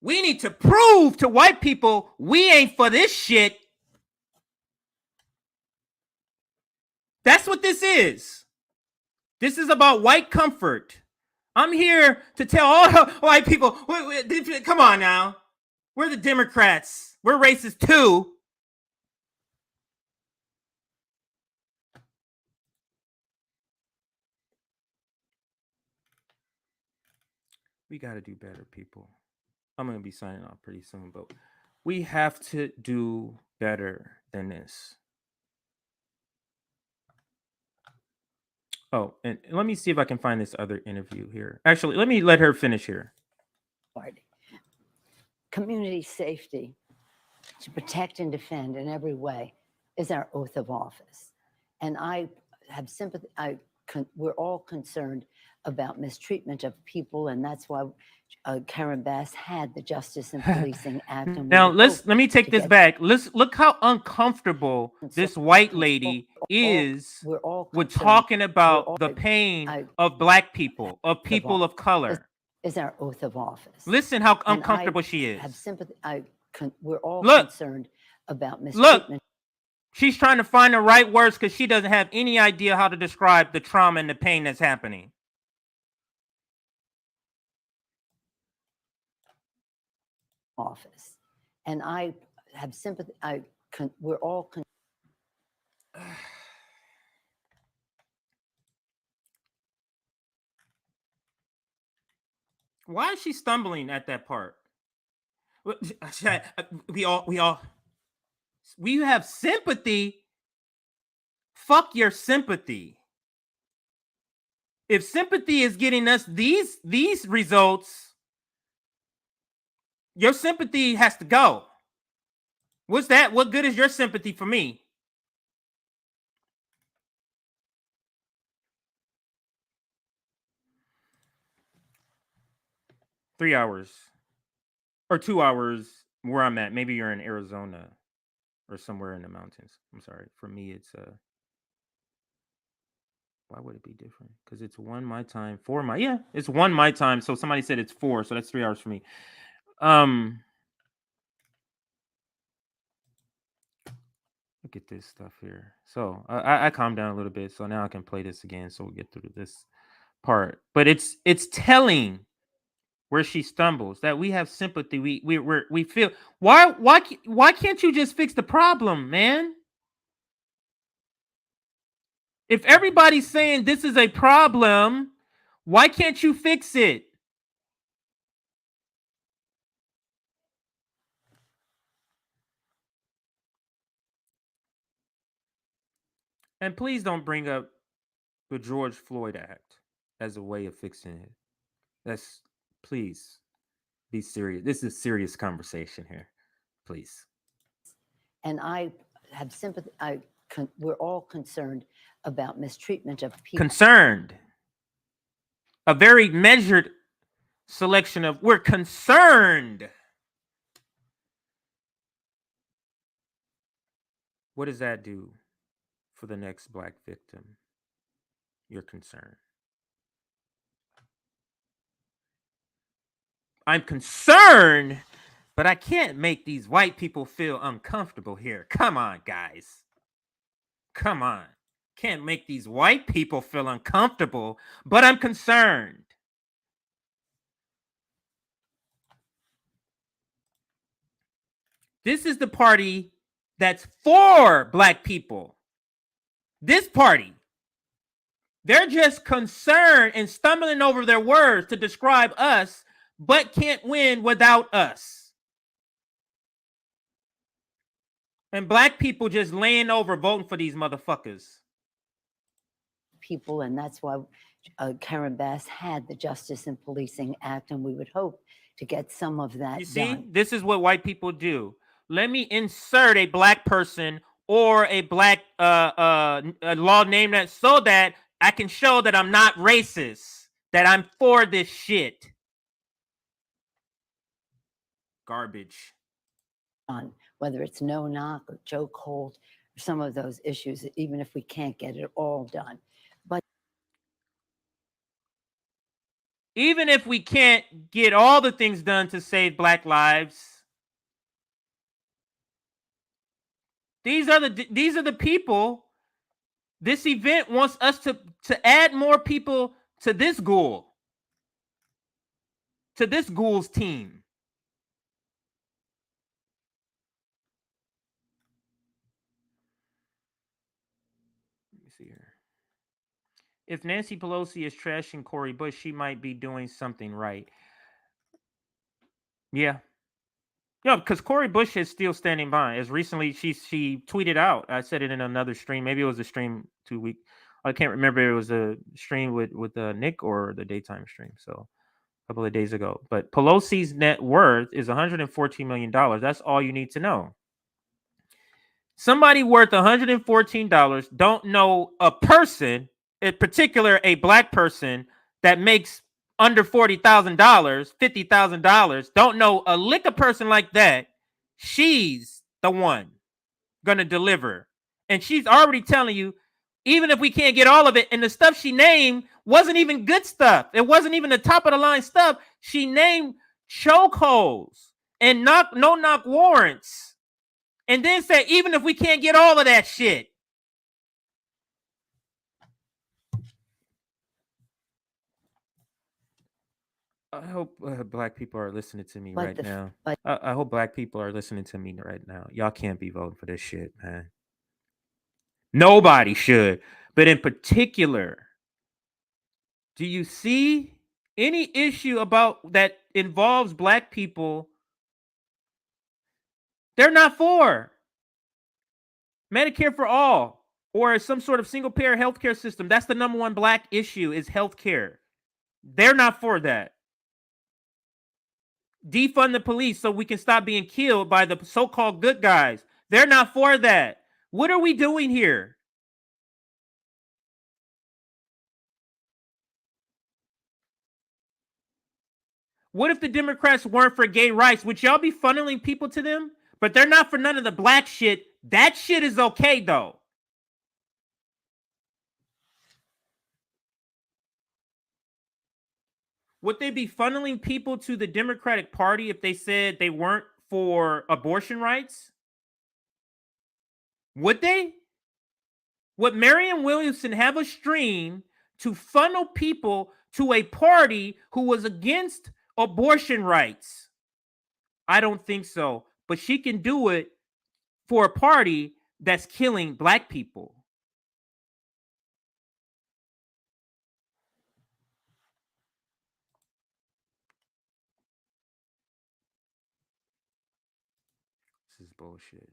We need to prove to white people we ain't for this shit. That's what this is. This is about white comfort. I'm here to tell all white people, come on now. We're the Democrats. We're racist too. We got to do better, people. I'm going to be signing off pretty soon, but we have to do better than this. Oh, and let me see if I can find this other interview here. Actually, let me let her finish here. Community safety, to protect and defend in every way, is our oath of office. And I have sympathy. We're all concerned about mistreatment of people, and that's why Karen Bass had the Justice and Policing Act. And now let me take this back. Let's look how uncomfortable this white lady is with talking about the pain of Black people, of people of color. Is our oath of office. Listen how uncomfortable she is. Have sympathy. We're all concerned about mistreatment. Look, she's trying to find the right words because she doesn't have any idea how to describe the trauma and the pain that's happening. Office, and I have sympathy. We're all. Why is she stumbling at that part? We have sympathy. Fuck your sympathy. If sympathy is getting us these results, your sympathy has to go. What's that? What good is your sympathy for me? Three hours or 2 hours where I'm at. Maybe you're in Arizona or somewhere in the mountains. I'm sorry. For me, it's why would it be different? Because it's 1 my time, 4 my it's 1 my time. So somebody said it's 4, so that's 3 hours for me. Look at this stuff here. So I calmed down a little bit, so now I can play this again. So we'll get through this part. But it's telling where she stumbles that we have sympathy. We feel why can't you just fix the problem, man? If everybody's saying this is a problem, why can't you fix it? And please don't bring up the George Floyd Act as a way of fixing it. That's, please be serious. This is a serious conversation here. Please. And I have sympathy. We're all concerned about mistreatment of people. Concerned. A very measured selection of we're concerned. What does that do for the next Black victim? You're concerned. I'm concerned, but I can't make these white people feel uncomfortable here. Come on, guys. Come on. Can't make these white people feel uncomfortable, but I'm concerned. This is the party that's for Black people. This party. They're just concerned and stumbling over their words to describe us, but can't win without us. And Black people just laying over voting for these motherfuckers. People, and that's why Karen Bass had the Justice and Policing Act, and we would hope to get some of that. You see, done. This is what white people do. Let me insert a Black person or a Black a law name that so that I can show that I'm not racist, that I'm for this shit. Garbage. whether it's no knock or chokehold, or some of those issues, even if we can't get it all done. But even if we can't get all the things done to save Black lives, these are the people. This event wants us to add more people to this ghoul, to this ghoul's team. Let me see here. If Nancy Pelosi is trashing Cori Bush, she might be doing something right. Yeah. Yeah, because Cori Bush is still standing by. As recently, she tweeted out, I said it in another stream, maybe it was a stream 2 weeks. I can't remember if it was a stream with Nick or the daytime stream. So a couple of days ago. But Pelosi's net worth is $114 million. That's all you need to know. Somebody worth $114 don't know a person, in particular a Black person that makes under $40,000, $50,000, don't know a lick of person like that. She's the one gonna deliver. And she's already telling you, even if we can't get all of it, and the stuff she named wasn't even good stuff. It wasn't even the top of the line stuff. She named chokeholds and no-knock warrants. And then said, even if we can't get all of that shit. I hope Black people are listening to me right now. I hope Black people are listening to me right now. Y'all can't be voting for this shit, man. Nobody should. But in particular, do you see any issue about that involves Black people? They're not for Medicare for all or some sort of single payer healthcare system. That's the number one Black issue is healthcare. They're not for that. Defund the police so we can stop being killed by the so-called good guys. They're not for that. What are we doing here? What if the Democrats weren't for gay rights? Would y'all be funneling people to them? But they're not for none of the Black shit. That shit is okay, though. Would they be funneling people to the Democratic Party if they said they weren't for abortion rights? Would they? Would Marianne Williamson have a stream to funnel people to a party who was against abortion rights? I don't think so. But she can do it for a party that's killing Black people. This is bullshit.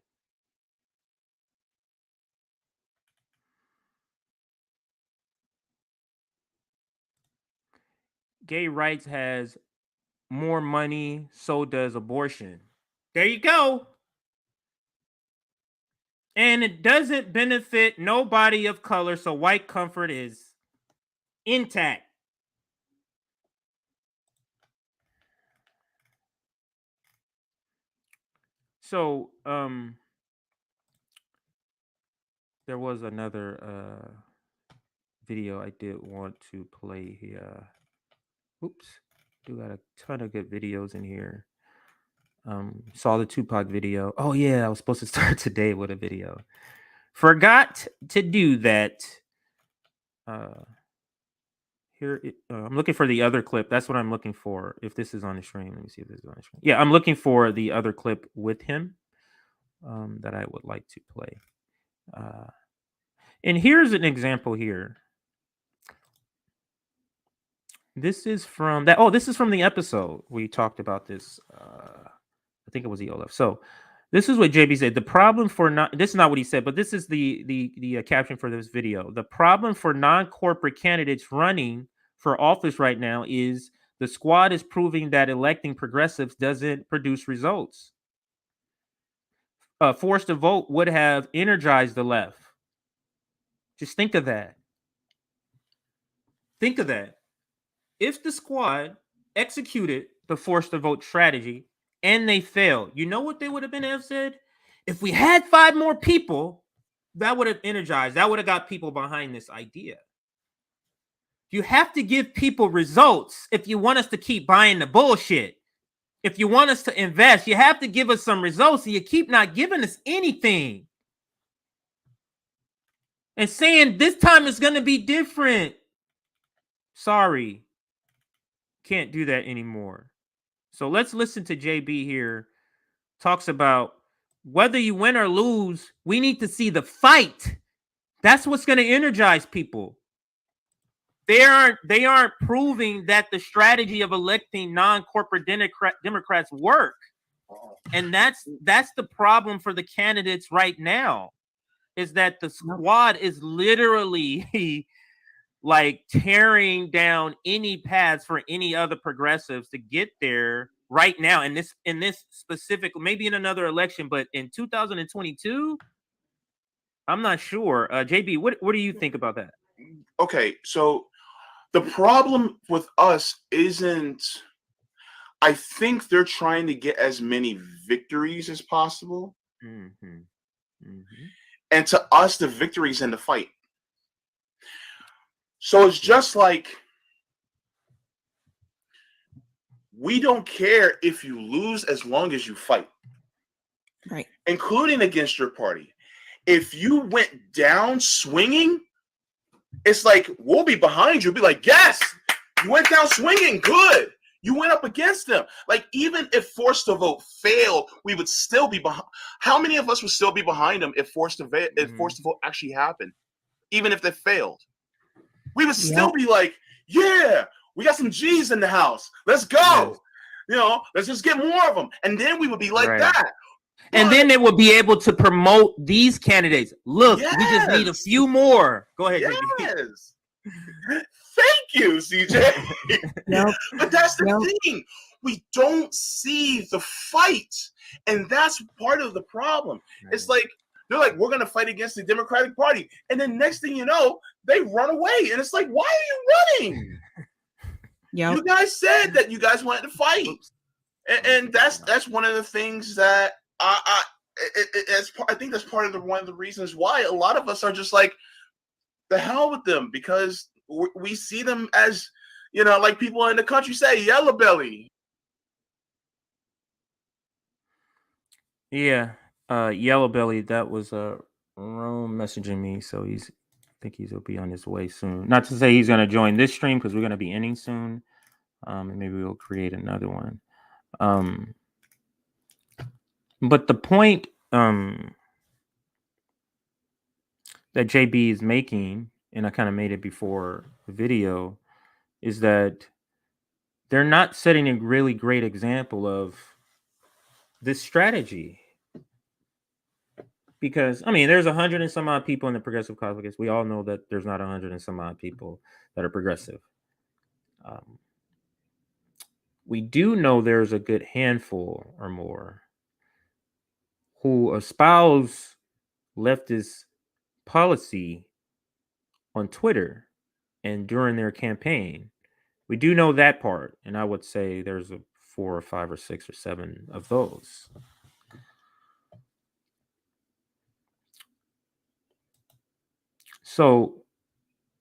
Gay rights has more money, so does abortion. There you go. And it doesn't benefit nobody of color, so white comfort is intact. So, there was another video I did want to play here. Oops, do got a ton of good videos in here. Saw the Tupac video. Oh yeah, I was supposed to start today with a video. Forgot to do that. Here, I'm looking for the other clip. That's what I'm looking for. If this is on the stream, let me see if this is on the stream. Yeah, I'm looking for the other clip with him that I would like to play. And here's an example here. This is from that. Oh, this is from the episode we talked about this. I think it was ELF. So this is what JB said. The problem for not this is not what he said, but this is the caption for this video. The problem for non-corporate candidates running for office right now is the squad is proving that electing progressives doesn't produce results. Forced to vote would have energized the left. Just think of that. Think of that. If the squad executed the forced to vote strategy and they failed, you know what they would have been have said? if we had 5 more people, that would have energized, that would have got people behind this idea. You have to give people results if you want us to keep buying the bullshit. If you want us to invest, you have to give us some results. So you keep not giving us anything. And saying this time is going to be different. Sorry. Can't do that anymore. So let's listen to JB here. Talks about whether you win or lose, we need to see the fight. That's what's going to energize people. They aren't proving that the strategy of electing non-corporate Democrats work. And that's the problem for the candidates right now, is that the squad is literally like tearing down any paths for any other progressives to get there right now. In this specific, maybe in another election, but in 2022, I'm not sure. JB, what do you think about that? Okay, so the problem with us isn't, I think they're trying to get as many victories as possible. Mm-hmm. Mm-hmm. And to us, the victory's in the fight. So it's just like, we don't care if you lose as long as you fight. Right. Including against your party. If you went down swinging, it's like, we'll be behind you. Be like, yes, you went down swinging. Good. You went up against them. Like, even if Forced to Vote failed, we would still be behind. How many of us would still be behind them if Forced to Vote actually happened? Even if they failed, we would still be like, yeah, we got some G's in the house. Let's go. Yes. You know, let's just get more of them. And then we would be like that. And then they will be able to promote these candidates. Look, we just need a few more. Go ahead. Yes. Thank you, CJ. Nope. But that's the thing. We don't see the fight. And that's part of the problem. Right. It's like, they're like, we're going to fight against the Democratic Party. And then next thing you know, they run away. And it's like, why are you running? You guys said that you guys wanted to fight. And that's one of the things that I think that's part of one of the reasons why a lot of us are just like, the hell with them, because we see them as, you know, like people in the country say, yellow belly. Yeah, yellow belly. That was Rome messaging me, so I think he'll be on his way soon. Not to say he's going to join this stream because we're going to be ending soon, and maybe we'll create another one. But the point that JB is making, and I kind of made it before the video, is that they're not setting a really great example of this strategy. Because, I mean, there's 100 and some odd people in the progressive caucus. We all know that there's not 100 and some odd people that are progressive. We do know there's a good handful or more who espouse leftist policy on Twitter and during their campaign. We do know that part, and I would say there's 4 or 5 or 6 or 7 of those. So,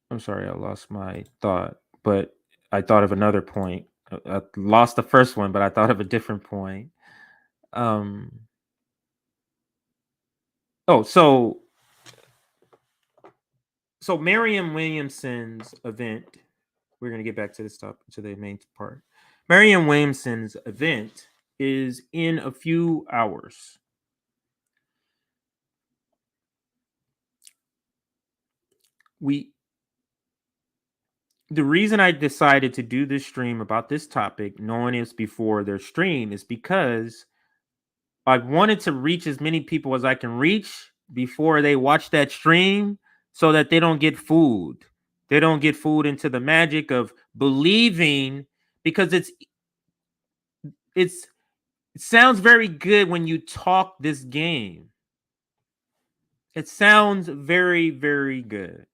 I'm sorry, I lost my thought, but I thought of another point. I lost the first one, but I thought of a different point. So Marianne Williamson's event, we're going to get back to this topic, to the main part. Marianne Williamson's event is in a few hours. The reason I decided to do this stream about this topic, knowing it's before their stream, is because I wanted to reach as many people as I can reach before they watch that stream, so that they don't get fooled. They don't get fooled into the magic of believing, because it sounds very good when you talk this game. It sounds very, very good.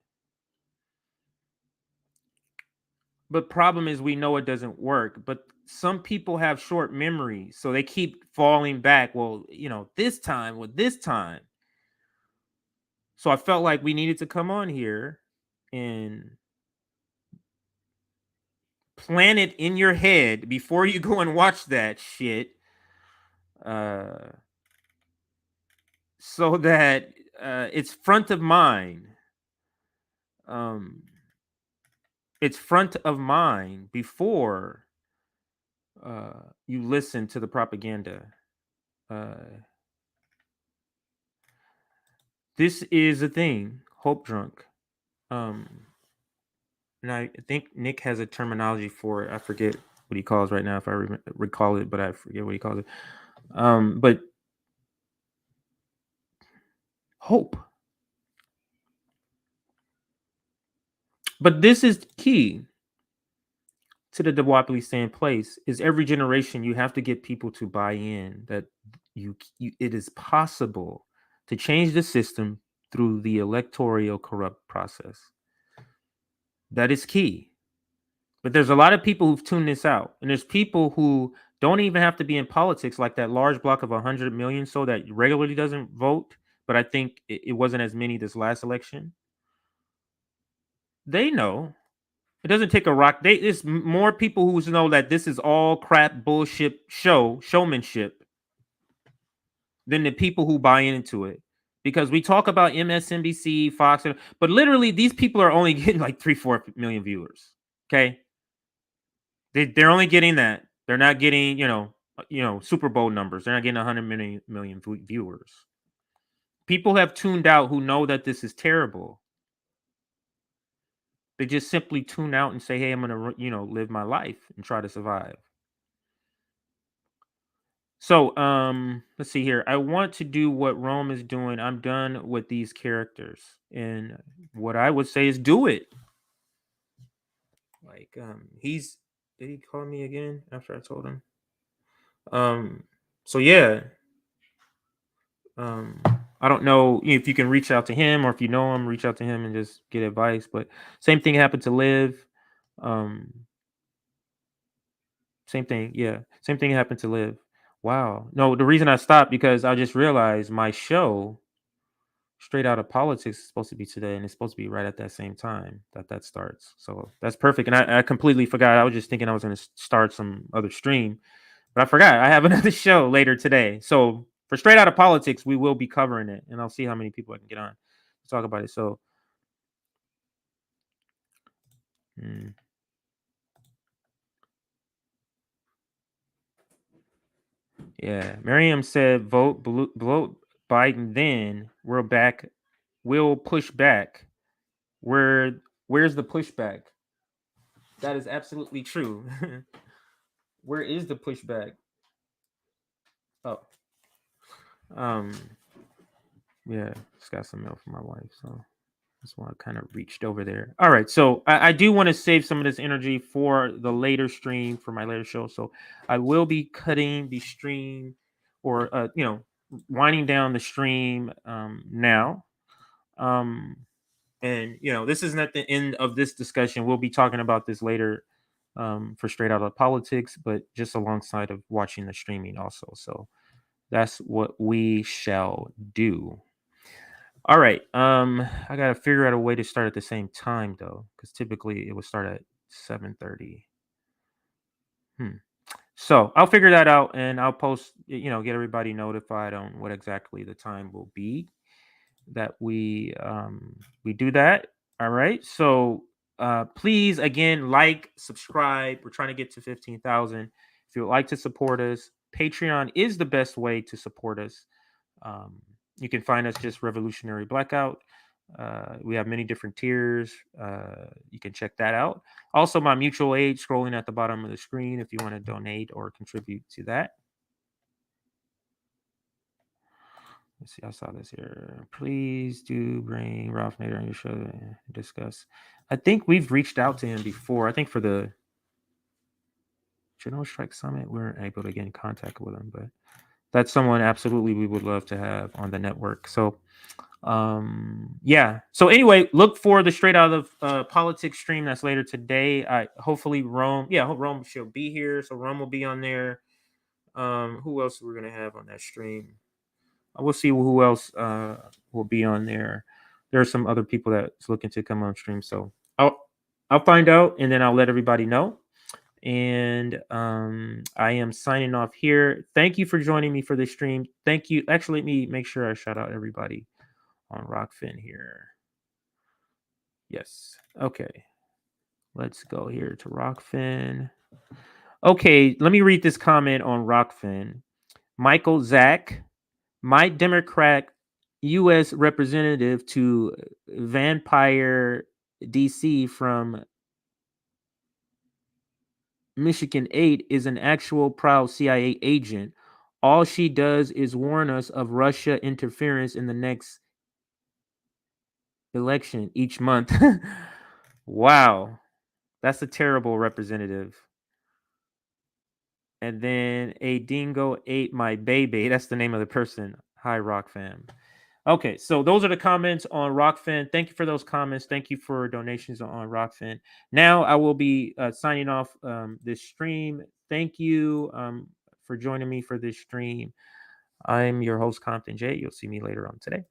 But problem is, we know it doesn't work. But some people have short memories, so they keep falling back. Well, this time with this time. So I felt like we needed to come on here and plan it in your head before you go and watch that shit. So that it's front of mind. It's front of mind before you listen to the propaganda. This is a thing, hope drunk. And I think Nick has a terminology for it. I forget what he calls right now, if I recall it, but I forget what he calls it. But hope. But this is key to the duopoly stay in place. Is every generation you have to get people to buy in that it is possible to change the system through the electoral corrupt process. That is key. But there's a lot of people who've tuned this out. And there's people who don't even have to be in politics, like that large block of 100 million so that regularly doesn't vote. But I think it wasn't as many this last election. They know. It doesn't take a rock. There's more people who know that this is all crap, bullshit, showmanship than the people who buy into it. Because we talk about MSNBC, Fox, but literally these people are only getting like 3-4 million viewers. Okay. They're only getting that. They're not getting, Super Bowl numbers. They're not getting 100 million viewers. People have tuned out who know that this is terrible. They just simply tune out and say, hey, I'm going to, live my life and try to survive. So, let's see here. I want to do what Rome is doing. I'm done with these characters. And what I would say is do it. Like, did he call me again after I told him? So yeah. I don't know if you can reach out to him, or if you know him, reach out to him and just get advice. But same thing happened to Liv. Same thing. Yeah. Same thing happened to Liv. Wow. No, the reason I stopped because I just realized my show, Straight Out of Politics, is supposed to be today, and it's supposed to be right at that same time that starts. So that's perfect. And I completely forgot. I was just thinking I was going to start some other stream, but I forgot. I have another show later today. So for Straight Out of Politics, we will be covering it, and I'll see how many people I can get on to talk about it. So, yeah, Miriam said, vote Biden. Then we'll push back. Where's the pushback? That is absolutely true. Where is the pushback? Oh, yeah, just got some mail from my wife, so that's why I kind of reached over there. All right, so I do want to save some of this energy for the later stream, for my later show. So I will be cutting the stream, or winding down the stream now. And this isn't at the end of this discussion. We'll be talking about this later for Straight Out of Politics, but just alongside of watching the streaming also. So that's what we shall do. All right. I gotta figure out a way to start at the same time though, because typically it would start at 7:30. So I'll figure that out, and I'll post, get everybody notified on what exactly the time will be that we do that. All right. So please, again, like, subscribe. We're trying to get to 15,000. If you would like to support us, Patreon is the best way to support us. You can find us just Revolutionary Blackout. We have many different tiers. You can check that out. Also, my mutual aid scrolling at the bottom of the screen if you want to donate or contribute to that. Let's see, I saw this here. Please do bring Ralph Nader on your show to discuss. I think we've reached out to him before. I think for the General Strike Summit, we weren't able to get in contact with him, but that's someone absolutely we would love to have on the network. So Yeah. So anyway, look for the Straight Out of Politics stream that's later today. Hopefully Rome. Yeah, I hope Rome she'll be here. So Rome will be on there. Who else we're gonna have on that stream? We'll see who else will be on there. There are some other people that's looking to come on stream. So I'll find out and then I'll let everybody know. And I am signing off here. Thank you for joining me for this stream. Thank you. Actually, let me make sure I shout out everybody on Rockfin here. Yes. Okay. Let's go here to Rockfin. Okay, let me read this comment on Rockfin. Michael Zach, my Democrat U.S. representative to Vampire D.C. from Michigan 8 is an actual proud CIA agent. All she does is warn us of Russia interference in the next election each month. Wow. That's a terrible representative. And then a dingo ate my baby. That's the name of the person. Hi, Rock Fam. Okay, so those are the comments on Rockfin. Thank you for those comments. Thank you for donations on Rockfin. Now I will be signing off this stream. Thank you for joining me for this stream. I'm your host, Compton J. You'll see me later on today.